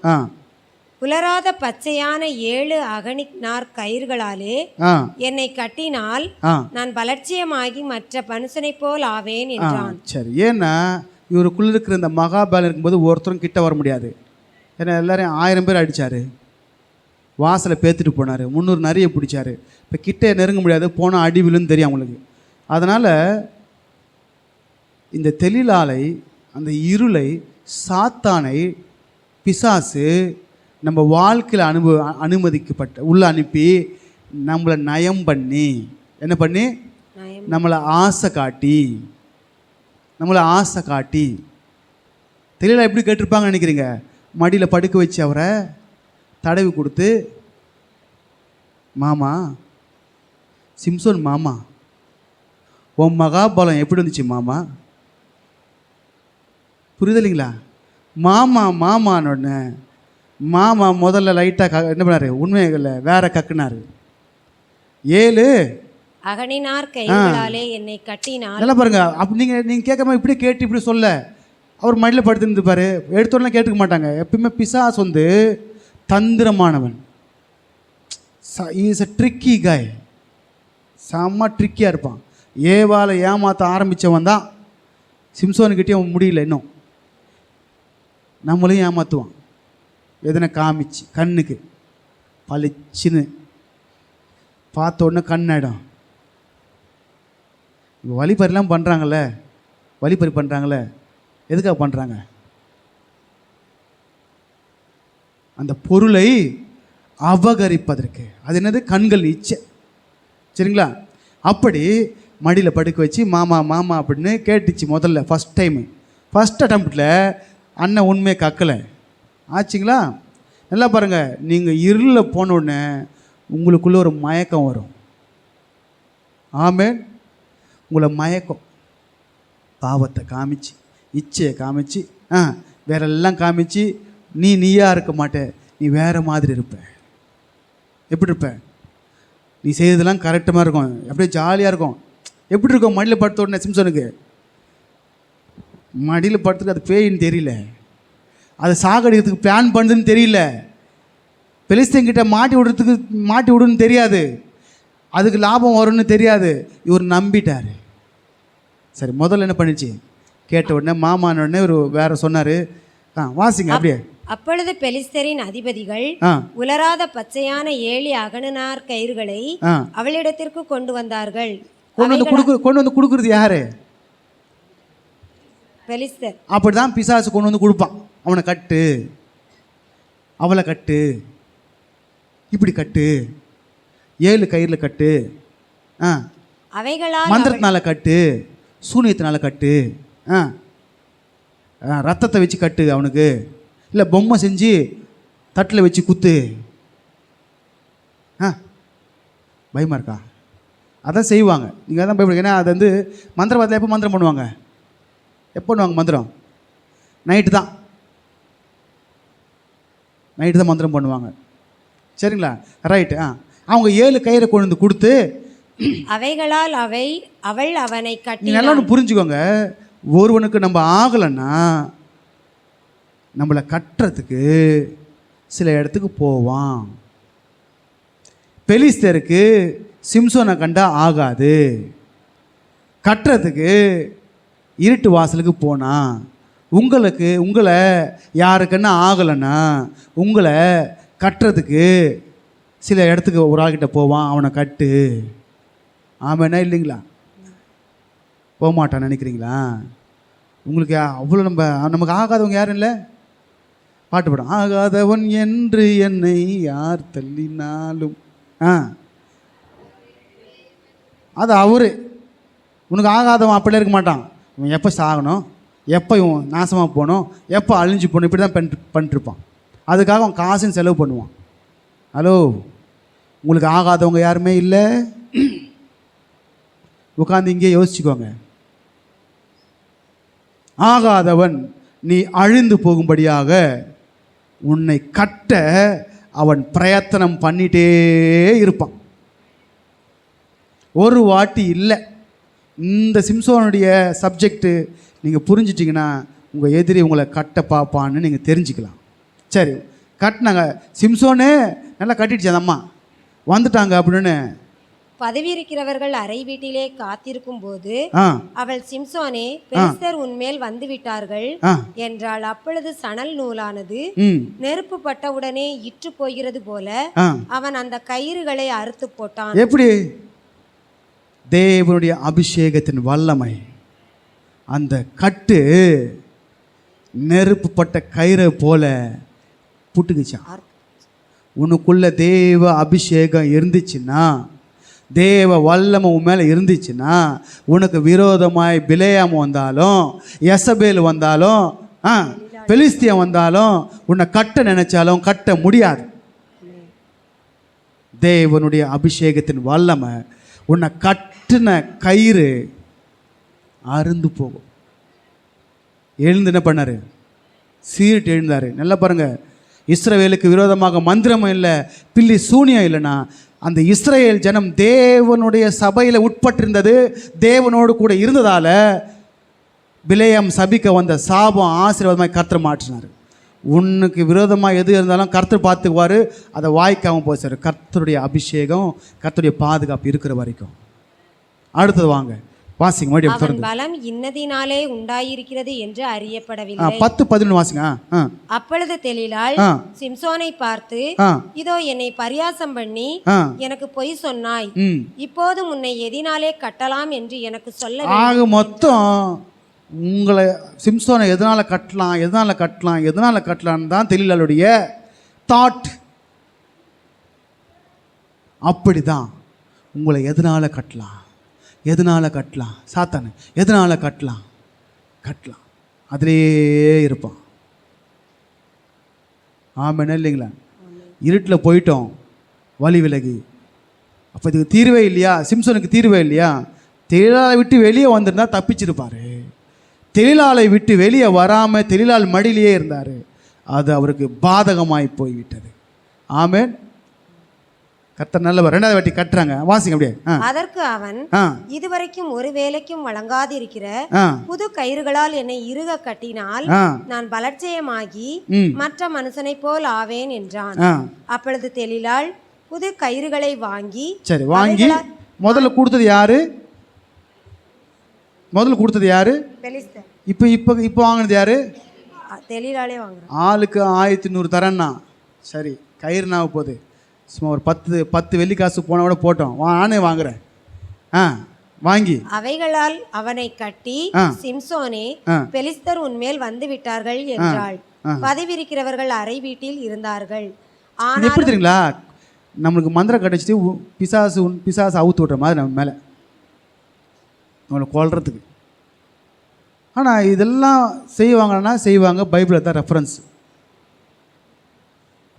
S2: புலராத பச்சையான 7 அகனினார் கயிர்களாலே என்னை கட்டினால் நான் பலட்சியமாகி மற்ற மனுஷனை போல் ஆவேன் என்றான்.
S1: சரி, ஏன்னா இவருக்குள்ள இருக்கிற இந்த மகாபலம் இருக்கும்போது ஒருத்தரும் கிட்ட வர முடியாது. ஏன்னா எல்லாரையும் 1000 பேர் அடித்தார், வாசலை பேத்துட்டு போனார், 300 நிறைய பிடிச்சார். இப்போ கிட்டே நெருங்க முடியாது, போனால் அடி விழுன்னு தெரியும் அவங்களுக்கு. அதனால் இந்த தெளிலாலை, அந்த இருளை, சாத்தானை, பிசாசு நம்ம வாழ்க்கையில் அனுமதிக்கப்பட்ட உள்ள அனுப்பி நம்மளை நயம் பண்ணி என்ன பண்ணி நம்மளை ஆசை காட்டி தெளிலாக எப்படி கேட்டிருப்பாங்கன்னு நினைக்கிறீங்க? மடியில் படுக்க வச்சு அவரை தடவி கொடுத்து, மாமா சிம்சோன் மாமா, உன் மகாபலம் எப்படி இருந்துச்சு மாமா? புரியுதில்லைங்களா? மாமான்னு மாமா முதல்ல லைட்டாக என்ன பண்ணார்? உண்மைகளை வேற கக்குனார். 7
S2: அகனினார் கைகளாலே என்னை கட்டினார்.
S1: நல்லா பாருங்க. அப்படி நீங்கள் கேட்காம இப்படி கேட்டு இப்படி சொல்ல அவர் மடியில் படுத்துருந்துப்பார். எடுத்தோடனே கேட்டுக்க மாட்டாங்க. எப்பயுமே பிசாஸ் வந்து தந்திரமானவன். இஸ் அ ட்ரிக்கி காய். செம்ம ட்ரிக்கியாக இருப்பான். ஏவாளை ஏமாற்ற ஆரம்பித்தவன் தான். சிம்சோனுக்கிட்டே அவன் முடியல. இன்னும் நம்மளையும் ஏமாற்றுவான். எதனை காமிச்சு கண்ணுக்கு பளிச்சுன்னு பார்த்த உடனே கண்ணாயிடும். இப்போ வழிபறிலாம் பண்ணுறாங்களே, எதுக்காக பண்ணுறாங்க? அந்த பொருளை அபகரிப்பதற்கு. அது என்னது? கண்கள் இச்சை. சரிங்களா? அப்படி மடியில் படுக்க வச்சு மாமா அப்படின்னு கேட்டுச்சு. முதல்ல ஃபஸ்ட் அட்டம்ப்டில் அண்ணன் உண்மையை கக்கலை. ஆச்சுங்களா? நல்லா பாருங்கள். நீங்கள் இருளில் போன உடனே உங்களுக்குள்ளே ஒரு மயக்கம் வரும். ஆமென். உங்களை மயக்கம், பாவத்தை காமிச்சு, இச்சையை காமிச்சு, வேறெல்லாம் காமிச்சு, நீயாக இருக்க மாட்டே, நீ வேறு மாதிரி இருப்ப. எப்படி இருப்ப? நீ செய்யறதெல்லாம் கரெக்டாக இருக்கும், அப்படியே ஜாலியாக இருக்கும். எப்படி இருக்கும்? மடியில் படுத்த உடனே சிம்சனுக்கு மடியில் படுத்துட்டு அது பேயின்னு தெரியல, அது சாகடிக்கிறதுக்கு பிளான் பண்ணுதுன்னு தெரியல, பெலிஸ்தீன்கிட்ட மாட்டி விடுன்னு தெரியாது, அதுக்கு லாபம் வரும்னு தெரியாது. இவர் நம்பிட்டார். சரி, முதல்ல என்ன பண்ணிச்சு? கேட்ட உடனே மாமான உடனே ஒரு வேற சொன்னார். வாசிங்க அப்படியே.
S2: அப்பொழுது பெலிஸ்தரின் அதிபதிகள் உலராத பச்சையான 7 அகனினார் கயிறுகளை அவளிடத்திற்கு கொண்டு வந்தார்கள்.
S1: கொண்டு வந்து கொடுக்குறது யாரு?
S2: பெலிஸ்தர்.
S1: அப்படிதான் பிசாசு கொண்டு வந்து கொடுப்பான். அவனை கட்டு, அவளை கட்டு, இப்படி கட்டு, 7 கயிறில் கட்டு,
S2: அவைகளால்
S1: மந்திரத்தினால கட்டு, சூனியத்தினால கட்டு, ரத்தத்தை வச்சு கட்டு அவனுக்கு, இல்லை பொம்மை செஞ்சு தட்டில் வச்சு குத்து. பயமா இருக்கா? அதான் செய்வாங்க. நீங்கள் அதான் பயப்படுங்க. ஏன்னா அது வந்து மந்திரவாதத்தில் எப்போ மந்திரம் பண்ணுவாங்க? எப்போ பண்ணுவாங்க மந்திரம்? நைட்டு தான் மந்திரம் பண்ணுவாங்க. சரிங்களா? ரைட்டு. அவங்க 7 கயிறை கொண்டு வந்து கொடுத்து,
S2: அவைகளால் அவள் அவனை கட்டி.
S1: நல்லா ஒன்று புரிஞ்சுக்கோங்க. ஒருவனுக்கு நம்ம ஆகலைன்னா நம்மளை கட்டுறதுக்கு சில இடத்துக்கு போவான். பெலிஸ்தருக்கு சிம்சோனை கண்டா ஆகாது, கட்டுறதுக்கு இருட்டு வாசலுக்கு போனான். உங்களை யாருக்குன்னா ஆகலைன்னா உங்களை கட்டுறதுக்கு சில இடத்துக்கு ஒரு ஆள்கிட்ட போவான். அவனை கட்டு. ஆமாண்ணா இல்லைங்களா? போக மாட்டான்னு நினைக்கிறீங்களா? உங்களுக்கு அவ்வளோ நமக்கு ஆகாதவங்க யாரும் இல்லை. பாட்டு படம், ஆகாதவன் என்று என்னை யார் தள்ளினாலும், அது அவரு. உனக்கு ஆகாதவன் அப்படியே இருக்க மாட்டான். இவன் எப்போ சாகணும், எப்போ இவன் நாசமாக போகணும், எப்போ அழிஞ்சு போகணும், இப்படி தான் பண்ணிட்டுருப்பான். அதுக்காக அவன் காசுன்னு செலவு பண்ணுவான். ஹலோ, உங்களுக்கு ஆகாதவங்க யாருமே இல்லை? உட்காந்து இங்கே யோசிச்சுக்கோங்க. ஆகாதவன் நீ அழிந்து போகும்படியாக உன்னை கட்ட அவன் பிரயத்தனம் பண்ணிட்டே இருப்பான். ஒரு வாட்டி இல்லை. இந்த சிம்சோனுடைய சப்ஜெக்டு நீங்கள் புரிஞ்சிட்டிங்கன்னா உங்கள் எதிரி உங்களை கட்ட பார்ப்பான்னு நீங்கள் தெரிஞ்சுக்கலாம். சரி, கட்டினாங்க. சிம்சோனே நல்லா கட்டிடுச்சு அந்த அம்மா, வந்துட்டாங்க அப்படின்னு.
S2: பதவி இருக்கிறவர்கள் அறை வீட்டிலே காத்திருக்கும் போது அவள், சிம்சோனே, பெலிஸ்தர் உன்மேல் வந்து விட்டார்கள் என்றாள். அப்பொழுது சணல் நூலானது நெருப்பு பட்டவுடனே இற்று போகிறது போல அவன் அந்த கயிறுகளை அறுத்து போட்டான்.
S1: எப்படி? தேவனுடைய அபிஷேகத்தின் வல்லமை அந்த கட்டு நெருப்பு பட்ட கயிறை போல புட்டுக்குச்சான். உனக்குள்ள தேவ அபிஷேகம் இருந்துச்சுன்னா, தேவ வல்லமை உன் மேலே இருந்துச்சுன்னா, உனக்கு விரோதமாய் பிலேயாம் வந்தாலும், யசபேல் வந்தாலும், பெலிஸ்தியம் வந்தாலும் உன்னை கட்ட நினைச்சாலும் கட்ட முடியாது. தேவனுடைய அபிஷேகத்தின் வல்லமை உன்னை கட்டின கயிறு அருந்து போகும். எழுந்து என்ன பண்ணாரு? சீரிட்டு எழுந்தாரு. நல்லா பாருங்க, இஸ்ரவேலுக்கு விரோதமாக மந்திரமும் இல்லை, பில்லி சூனியம் இல்லைன்னா அந்த இஸ்ரவேல் ஜனம் தேவனுடைய சபையில் உட்பட்டிருந்தது, தேவனோடு கூட இருந்ததால் பிலேயாம் சபிக்க வந்த சாபம் ஆசீர்வாதமாக கர்த்தர் மாற்றினார். உன்னுக்கு விரோதமாக எது இருந்தாலும் கர்த்தர் பார்த்துக்குவார், அதை வாய்க்காமல் போச்சார். கர்த்தருடைய அபிஷேகம், கர்த்தருடைய பாதுகாப்பு இருக்கிற வரைக்கும். அடுத்தது வாங்க வாசிங்க.
S2: அவன் பலம் இன்னதினாலே உண்டாயிருக்கிறது என்று அறியப்படவில்லை.
S1: 10-11 வாசிங்க.
S2: அப்பொழுது தெலீலாள் சிம்சோனை பார்த்து, இதோ என்னை பரியாசம் பண்ணி எனக்கு பொய் சொன்னாய், இப்போது உன்னை எதினாலே கட்டலாம் என்று எனக்கு சொல்ல.
S1: ஆக மொத்தம் உங்களை சிம்சோனை எதனால கட்டலாம் தான் தெலீலாளுடைய தாட். அப்படிதான் உங்களை எதனால கட்டலாம் சாத்தானு எதனால கட்டலாம் அதிலே இருப்பான். ஆமாம் இல்லைங்களா? இருட்டில் போயிட்டோம், வழி விலகி. அப்போ இதுக்கு தீர்வே இல்லையா? சிம்சனுக்கு தீர்வே இல்லையா? தெலீலாளை விட்டு வெளியே வந்திருந்தா தப்பிச்சிருப்பார். தெலீலாளை விட்டு வெளியே வராமல் தெலீலாள் மடியிலேயே இருந்தார். அது அவருக்கு பாதகமாய் போய்விட்டது. ஆமென். கர்த்தர் நல்லவர். 2வது வாட்டி கட்டுறாங்க. வாசிங்க அப்படியே.
S2: அதற்கு அவன், இதுவரைக்கும் ஒரு வேலைக்கும் வழங்காதிருக்கிற புது கயிறுகளால் என்னை இறுக கட்டினால் நான் பலட்சயமாகி மற்ற மனுஷனை போல் ஆவேன் என்றான். அப்பொழுது தெலீலாள் புது கயிறுகளை வாங்கி,
S1: சரி வாங்கி முதல்ல கொடுத்தது யாரு? பெலிஸ்தர். இப்போ வாங்கினது யாரு?
S2: தெலீலாளே வாங்குறான்.
S1: ஆளுக்கு 1100 தரேன்னா சரி, கயிறு நான் போகுது. சும்மா ஒரு 10 வெள்ளிக்காசு போன கூட போட்டோம், நானே வாங்குறேன். வாங்கி அவைகளால்
S2: அவனை கட்டி, சிம்சோனே, பெலிஸ்தர் உன்மேல் வந்து விட்டார்கள் என்றாள். பதவி இருக்கிறவர்கள் அறை வீட்டில் இருந்தார்கள்.
S1: எப்படி தெரியுங்களா? நம்மளுக்கு மந்திரம் கட்டிச்சுட்டு பிசாசு அவுத்து விட்ற மாதிரி நம்ம மேலே நம்மளை கொல்றதுக்கு. ஆனால் இதெல்லாம் செய்வாங்க. பைபிளில் தான் ரெஃபரன்ஸ்.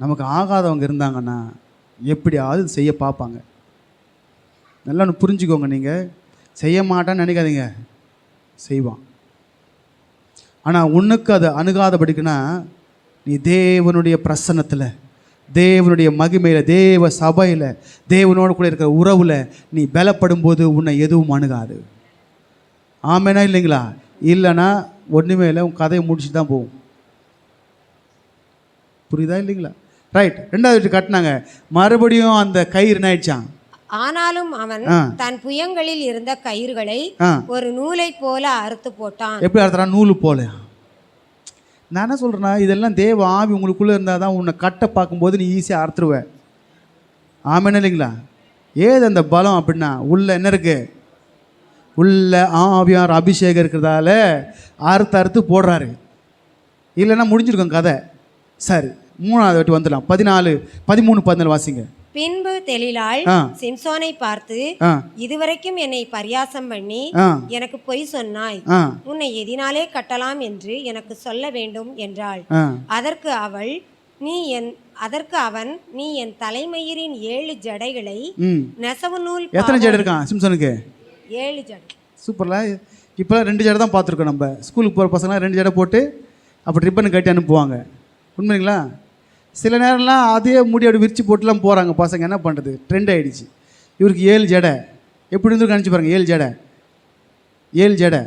S1: நமக்கு ஆகாதவங்க இருந்தாங்கன்னா எப்படியாவது செய்ய பார்ப்பாங்க. நல்லா ஒன்று புரிஞ்சுக்கோங்க. நீங்கள் செய்ய மாட்டான்னு நினைக்காதீங்க, செய்வான். ஆனால் உன்னுக்கு அது அணுகாதபடிக்குன்னா நீ தேவனுடைய பிரசன்னத்தில், தேவனுடைய மகிமையில், தேவ சபையில், தேவனோடு கூட இருக்கிற உறவில் நீ பலப்படும் போது உன்னை எதுவும் அணுகாது. ஆமேனா இல்லைங்களா? இல்லைன்னா ஒன்றுமே இல்லை, உன் கதையை முடிச்சு தான் போகும். புரியுதா இல்லைங்களா? ரைட். 2வது கட்டினாங்க. மறுபடியும் அந்த கயிறு ஆயிடுச்சான்.
S2: ஆனாலும் அவன் தன் புயங்களில் இருந்த கயிறுகளை ஒரு நூலை போல அறுத்து போட்டான்.
S1: எப்படி அறுத்துறான்? நூலு போல. நான் என்ன சொல்றேன்னா, இதெல்லாம் தேவ ஆவி உங்களுக்குள்ள இருந்தால் தான் உன்னை கட்ட பார்க்கும்போது நீ ஈஸியாக அறுத்துருவ. ஆமாம் இல்லைங்களா? ஏது அந்த பலம் அப்படின்னா உள்ள என்ன இருக்கு? உள்ள ஆவியார் அபிஷேகம் இருக்கிறதால அறுத்து போடுறாரு. இல்லைன்னா முடிஞ்சிருக்கும் கதை. சரி, 3வது வாட்டி வந்துடலாம். 13-14 வாசிங்க.
S2: பின்பு தெலீலாள் சிம்சோனை பார்த்து, இதுவரைக்கும் என்னை பரியாசம் பண்ணி எனக்கு பொய் சொன்னாய், உன்னை எதினாலே கட்டலாம் என்று எனக்கு சொல்ல வேண்டும் என்றாள். அதற்கு அவள், அதற்கு அவன், நீ என் தலைமயிரின் 7 ஜடைகளை நெசவு நூல்.
S1: எத்தனை ஜடை இருக்கான் சிம்சனுக்கு?
S2: 7 ஜடை.
S1: சூப்பர்ல. இப்போலாம் 2 ஜடை தான் பார்த்துருக்கோம். நம்ம ஸ்கூலுக்கு போகிற பசங்களாம் 2 ஜடை போட்டு அப்படி ரிப்பன் கட்டி அனுப்புவாங்க. உண்மைங்களா? சில நேரம்லாம் அதே முடி அப்படி விரிச்சு போட்டுலாம் போகிறாங்க பசங்க. என்ன பண்ணுறது, ட்ரெண்ட் ஆகிடுச்சு. இவருக்கு 7 ஜடை. எப்படி இருந்துருக்கு நினச்சி பாருங்கள். 7 ஜடை, 7 ஜடை.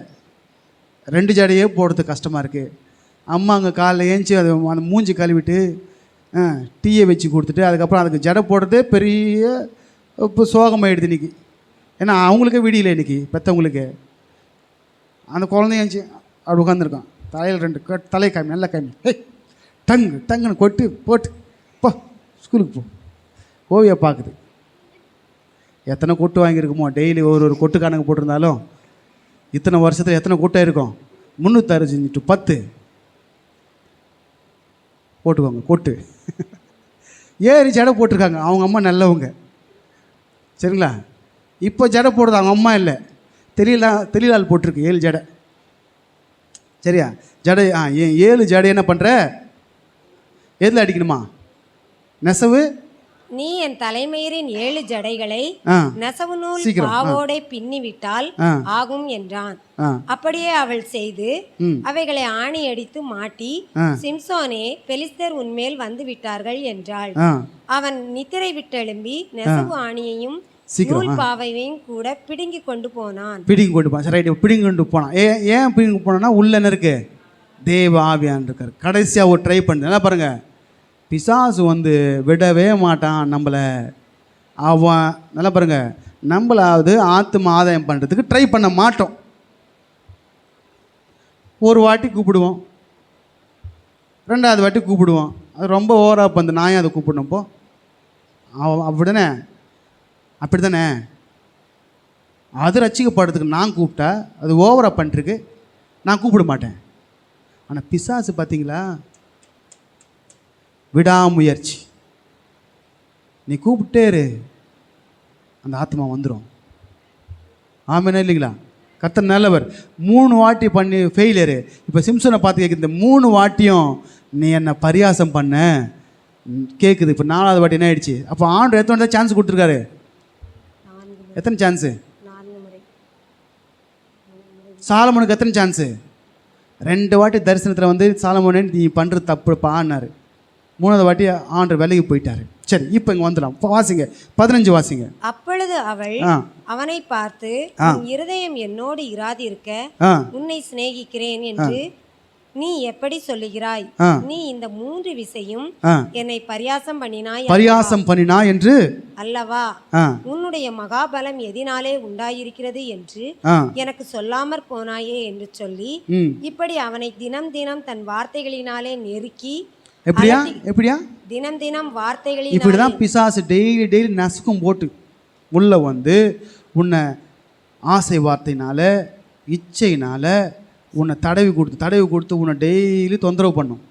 S1: 2 ஜடையே போடுறதுக்கு கஷ்டமாக இருக்குது. அம்மா அங்கே காலைல ஏஞ்சி அது அந்த மூஞ்சி கழுவிட்டு டீயை வச்சு கொடுத்துட்டு அதுக்கப்புறம் அதுக்கு ஜடை போடுறதே பெரிய இப்போ சோகமாயிடுது இன்றைக்கி. ஏன்னா அவங்களுக்கே விடியல இன்றைக்கி பெற்றவங்களுக்கு. அந்த குழந்தை ஏஞ்சி அப்படி உட்காந்துருக்கான். தலையில் 2 தலை காமி, நல்லா காமி, டங்குன்னு கொட்டு போட்டு போ ஸ்கூலுக்கு போ. ஓவியா பார்க்குது. எத்தனை கொட்டு வாங்கியிருக்குமோ, டெய்லி ஒரு கொட்டு கணக்கு போட்டிருந்தாலும் இத்தனை வருஷத்தில் எத்தனை கொட்டாக இருக்கும்? 365 × 10 போட்டுக்கோங்க கொட்டு. ஏறி ஜடை போட்டிருக்காங்க. அவங்க அம்மா நல்லவங்க, சரிங்களா? இப்போ ஜடை போடுறது அவங்க அம்மா இல்லை, தெரியலால் போட்டிருக்கு 7 ஜடை. சரியா? ஜடை 7 ஜடை என்ன பண்ணுற? எதில் அடிக்கணுமா? நெசவு.
S2: நீ என் தலைமயிரின் 7 ஜடைகளை நெசவு நூல் பாவோடை பின்னிவிட்டால் ஆகும் என்றான். அப்படியே அவள் செய்து அவைகளை ஆணி அடித்து மாட்டி, சிம்சோனே, பெலிஸ்தர் உன்மேல் வந்து விட்டார்கள் என்றாள். அவன் நித்திரை விட்டெழும்பி நெசவு ஆணியையும் நூல் பாவையும் கூட பிடுங்கி கொண்டு போனான்.
S1: சரி, பிடுங்கி கொண்டு போனான். ஏன் பிடுங்கி போனா? உள்ள என்ன இருக்கு? தேவ ஆவியான் இருக்கார். கடைசியாக ஒரு ட்ரை பண்ணு. நல்லா பாருங்க, பிசாசு வந்து விடவே மாட்டான் நம்மளை. அவன் நல்லா பாருங்க, நம்மளாவது ஆத்ம ஆதாயம் பண்ணுறதுக்கு ட்ரை பண்ண மாட்டோம். ஒரு வாட்டி கூப்பிடுவோம், 2வது வாட்டி கூப்பிடுவோம். அது ரொம்ப ஓவராக இப்போ அந்த நாயை அதை கூப்பிடணும்ப்போ அப்படிதானே? அப்படி தானே? அது ரசிக்கப்படுறதுக்கு நான் கூப்பிட்டா அது ஓவராக பண்ணிருக்கு, நான் கூப்பிட மாட்டேன். ஆனால் பிசாசு பார்த்தீங்களா, விடாமுயற்சி. நீ கூப்பிட்டேரு, அந்த ஆத்மா வந்துடும். ஆமாம் இல்லைங்களா? கர்த்தர் நல்லவர். 3 வாட்டி பண்ணி ஃபெயிலியரு. இப்போ சிம்சனை பார்த்து கேட்குது, இந்த 3 வாட்டியும் நீ என்னை பரியாசம் பண்ண கேட்குது. இப்போ 4வது வாட்டி என்ன ஆயிடுச்சு? அப்போ ஆண்டு எத்தனை சான்ஸ் கொடுத்துருக்காரு? எத்தனை சான்ஸு? சாலமோனுக்கு எத்தனை சான்ஸு? 2 வாட்டி தரிசனத்தில் வந்து சாலமோனே நீ பண்ணுறது தப்புப்பான்னாரு. 3வது வாட்டி ஆண்டு விலகி போயிட்டாரு. சரி, இப்போ இங்கே வந்துடலாம். வாசிங்க 15 வாசிங்க.
S2: அப்பொழுது அவள் அவனை பார்த்து, உன் இருதயம் என்னோடு இராதிருக்க உன்னை சிநேகிக்கிறேன் என்று நீ எப்படி சொல்லுகிறாய்? நீ இந்த 3 விசையும் என்னை பரியாசம் பண்ணினாய் என்று அல்லவா? உன்னுடைய மகாபலம் எதினாலே உண்டாயிருக்கிறது என்று எனக்கு சொல்லாமற் போனாயே என்று சொல்லி இப்படி அவனை தினம் தினம் தன் வார்த்தைகளினாலே நெருக்கி. எப்படியா? தினம் தினம் வார்த்தைகளில்
S1: இப்படிதான் பிசாசு டெய்லி நசுக்கும் போட்டு உள்ள வந்து உன்னை ஆசை வார்த்தையினால, இச்சையினால உன்னை தடவி கொடுத்து உன்னை டெய்லி தொந்தரவு பண்ணும்.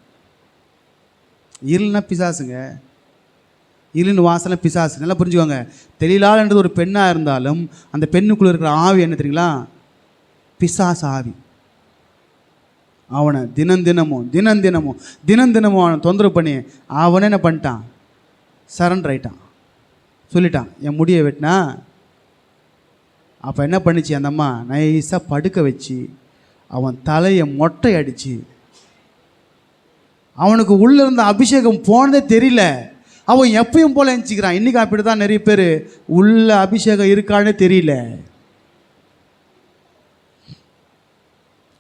S1: இருள்னா பிசாசுங்க. இருளின் வாசனை பிசாசு. நல்லா புரிஞ்சுக்கோங்க. தெளிலாளன்றது ஒரு பெண்ணாக இருந்தாலும் அந்த பெண்ணுக்குள்ளே இருக்கிற ஆவி என்ன தெரியுங்களா? பிசாசு ஆவி. அவனை தினந்தினமும் அவனை தொந்தரவு பண்ணி அவனை என்ன பண்ணிட்டான்? சரண்டர் ஆயிட்டான். சொல்லிட்டான், என் முடியை வெட்டினா. அப்போ என்ன பண்ணிச்சு அந்த அம்மா? நைஸாக படுக்க வச்சு அவன் தலையை மொட்டை அடிச்சு, அவனுக்கு உள்ளே இருந்த அபிஷேகம் போனதே தெரியல. அவன் எப்பயும் போல நினச்சிக்கிறான். இன்றைக்கி அப்படி தான் நிறைய பேர் உள்ள அபிஷேகம் இருக்கானே தெரியல.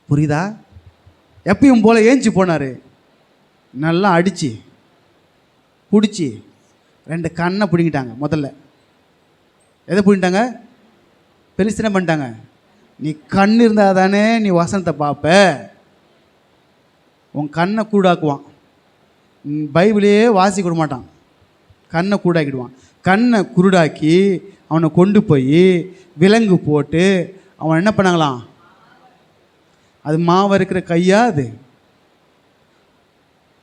S1: புரியுதா? எப்பயும் போல ஏஞ்சி போனார். நல்லா அடித்து பிடிச்சி 2 கண்ணை பிடிங்கிட்டாங்க. முதல்ல எதை பிடிங்கிட்டாங்க? பெலிஸ்தீனை பண்ணிட்டாங்க. நீ கண் இருந்தால் தானே நீ வசனத்தை பார்ப்ப. உன் கண்ணை கூடாக்குவான். பைபிளையே வாசிக்க விட மாட்டான். கண்ணை கூடாக்கிடுவான். கண்ணை குருடாக்கி அவனை கொண்டு போய் விலங்கு போட்டு அவன் என்ன பண்ணாங்களாம்? அது மாவு இருக்கிற கையா? அது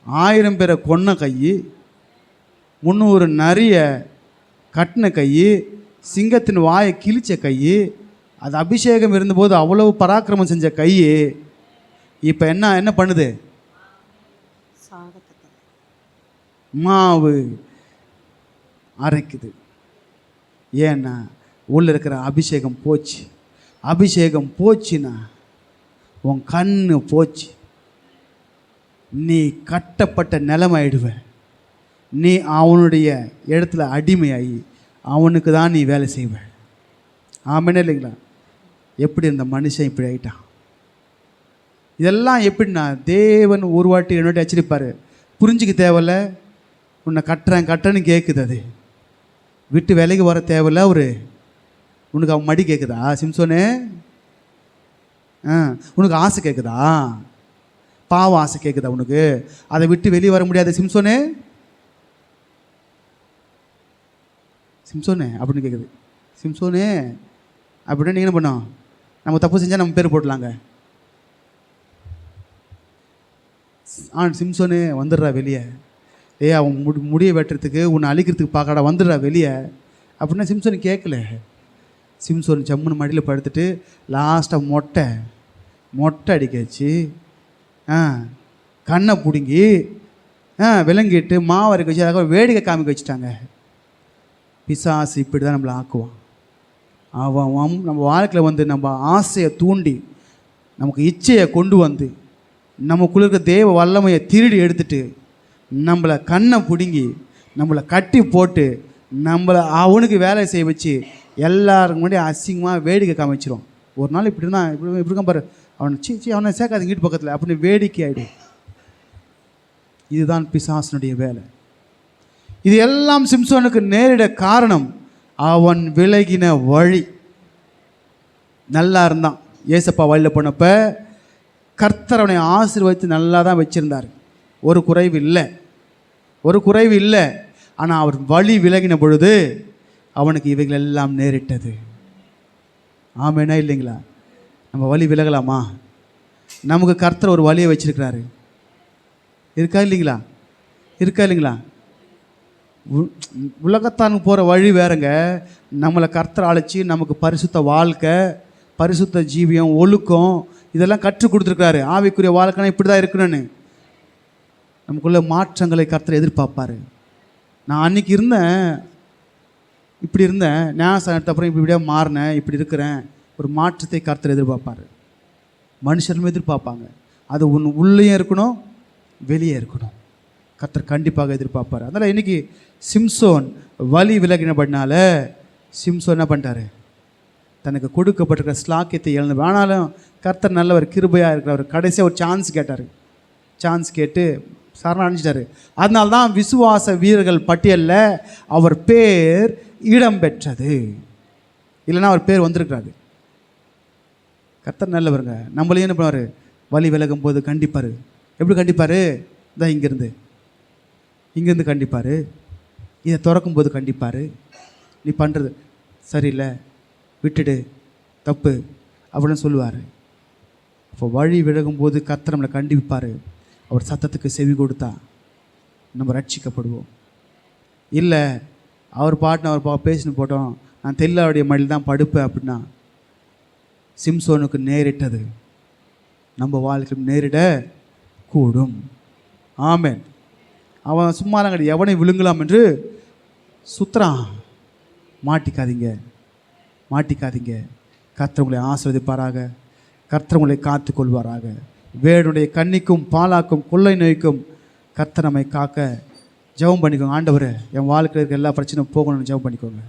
S1: 1000 பேரை கொன்ன கை, 300 நரிய கட்டின கை, சிங்கத்தின் வாயை கிழிச்ச கை, அது அபிஷேகம் இருந்தபோது அவ்வளவு பராக்கிரமம் செஞ்ச கை இப்போ என்ன பண்ணுது? மாவு அரைக்குது. ஏன்னா உள்ள இருக்கிற அபிஷேகம் போச்சு. அபிஷேகம் போச்சுன்னா உன் கண்ணு போச்சு. நீ கட்டப்பட்ட நிலமாயிடுவ. நீ அவனுடைய இடத்துல அடிமையாகி அவனுக்கு தான் நீ வேலை செய்வ. ஆமென் இல்லைங்களா? எப்படி இந்த மனுஷன் இப்படி ஆயிட்டான்? இதெல்லாம் எப்படின்னா தேவன் ஒரு வாட்டி என்னோட எச்சரிப்பார். புரிஞ்சிக்க தேவையில்ல. உன்னை கட்டுறேன்னு கேட்குது. அது விட்டு விலைக்கு வர தேவையில்ல. உனக்கு அவன் மடி கேட்குதா சிம்சோனே? உனக்கு ஆசை கேட்குதா? பாவ ஆசை கேட்குதா உனக்கு? அதை விட்டு வெளியே வர முடியாது சிம்சோனே. சிம்சோனே அப்படின்னு கேட்குது. சிம்சோனே அப்படின்னு நீங்கள் என்ன பண்ணோம்? நம்ம தப்பு செஞ்சால் நம்ம பேர் போடலாங்க. சிம்சோனே வந்துடுறா வெளியே. அவன் முடியை வெட்டுறதுக்கு உன்னை அழிக்கிறதுக்கு பார்க்கடா, வந்துடுறா வெளியே அப்படின்னா சிம்சோன் கேட்கல. சிம்சோன் ஜம்முன்னு மடியில் படுத்துட்டு லாஸ்ட்டாக மொட்டை அடிக்க வச்சு கண்ணை பிடுங்கி விலங்கிட்டு மாவரைக்க வச்சு அழகாக வேடிக்கை காமிக்க வச்சுட்டாங்க. பிசாசு இப்படி தான் நம்மளை ஆக்குவான். அவன் நம்ம வாழ்க்கையில் வந்து நம்ம ஆசையை தூண்டி நமக்கு இச்சையை கொண்டு வந்து நமக்குள்ள இருக்க தேவ வல்லமையை திருடி எடுத்துட்டு நம்மளை கண்ணை பிடுங்கி நம்மளை கட்டி போட்டு நம்மளை அவனுக்கு வேலை செய்ய வச்சு எல்லாருக்கும் முன்னாடி அசிங்கமாக வேடிக்கை காமிச்சிரும். ஒரு நாள் இப்படி இருந்தான், இப்படி இருக்கான் பாரு, அவனை சேர்க்காது வீட்டு பக்கத்தில் அப்படின்னு வேடிக்கை ஆகிடும். இதுதான் பிசாசனுடைய வேலை. இது எல்லாம் சிம்சோனுக்கு நேரிட காரணம் அவன் விலகின வழி. நல்லா இருந்தான். ஏசப்பா வழியில் போனப்ப கர்த்தர் அவனை ஆசீர்வதித்து நல்லா தான் வச்சுருந்தார். ஒரு குறைவு இல்லை. ஆனால் அவர் வழி விலகின பொழுது அவனுக்கு இவைகள் எல்லாம் நேரிட்டது. ஆமேனா இல்லைங்களா? நம்ம வழி விலகலாமா? நமக்கு கர்த்தர் ஒரு வழியை வச்சிருக்கிறாரு. இருக்கா இல்லைங்களா? உலகத்தானுக்கு போகிற வழி வேறங்க. நம்மளை கர்த்தர் அழைச்சி நமக்கு பரிசுத்த வாழ்க்கை, பரிசுத்த ஜீவியம், ஒழுக்கம் இதெல்லாம் கற்றுக் கொடுத்துருக்காரு. ஆவிக்குரிய வாழ்க்கைனா இப்படி தான் இருக்கணும்னு. நமக்குள்ள மாற்றங்களை கர்த்தர் எதிர்பார்ப்பார். நான் அன்றைக்கி இப்படி இருந்தேன், ஞானஸ்தானத்துக்கு அப்புறம் இப்படியே மாறினேன், இப்படி இருக்கிறேன். ஒரு மாற்றத்தை கர்த்தர் எதிர்பார்ப்பார். மனுஷர்களும் எதிர்பார்ப்பாங்க. அது உள்ளேயும் இருக்கணும், வெளியே இருக்கணும். கர்த்தர் கண்டிப்பாக எதிர்பார்ப்பார். அதனால் இன்றைக்கி சிம்சோன் வழி விலகினபடினால சிம்சோன் என்ன பண்ணிட்டாரு? தனக்கு கொடுக்கப்பட்டிருக்கிற ஸ்லாக்கியத்தை இழந்து, ஆனாலும் கர்த்தர் நல்லவர், கிருபையாக இருக்கிறவர். கடைசியாக ஒரு சான்ஸ் கேட்டு சரணம் அடைஞ்சிட்டாரு. அதனால்தான் விசுவாச வீரர்கள் பட்டியலில் அவர் பேர் இடம் பெற்றது. இல்லைன்னா அவர் பேர் வந்திருக்கிறாரு. கர்த்தர் நல்லவருங்க. நம்மளையும் என்ன பண்ணுவார்? வழி விலகும் போது கண்டிப்பார். எப்படி கண்டிப்பார்? தான் இங்கேருந்து கண்டிப்பார். இதை திறக்கும் போது கண்டிப்பார். நீ பண்ணுறது சரியில்லை, விட்டுடு, தப்பு அப்படின்னு சொல்லுவார். இப்போ வழி விலகும்போது கர்த்தர் நம்மளை கண்டிப்பார். அவர் சத்தத்துக்கு செவி கொடுத்தா நம்ம ரட்சிக்கப்படுவோம். இல்லை அவர் பேசின்னு போட்டோம், நான் தெல்லாவுடைய மடியில் தான் படுப்பேன் அப்படின்னா சிம்சோனுக்கு நேரிட்டது நம்ம வாழ்க்கையில் நேரிட கூடும். ஆமென். அவன் சும்மாலாம் கிடையாது, எவனை விழுங்கலாம் என்று சுத்துறான். மாட்டிக்காதீங்க. கர்த்தர் உங்களை ஆசீர்வதிப்பாராக. கர்த்தர் உங்களை காத்து கொள்வாராக. வேடுடைய கண்ணிக்கும் பாலாக்கும் கொள்ளை நோய்க்கும் கர்த்தர் நம்மை காக்க ஜெபம் பண்ணிக்கோங்க. ஆண்டவரே, என் வாழ்க்கையில் இருக்க எல்லா பிரச்சனையும் போகணும்னு ஜெபம் பண்ணிக்கோங்க.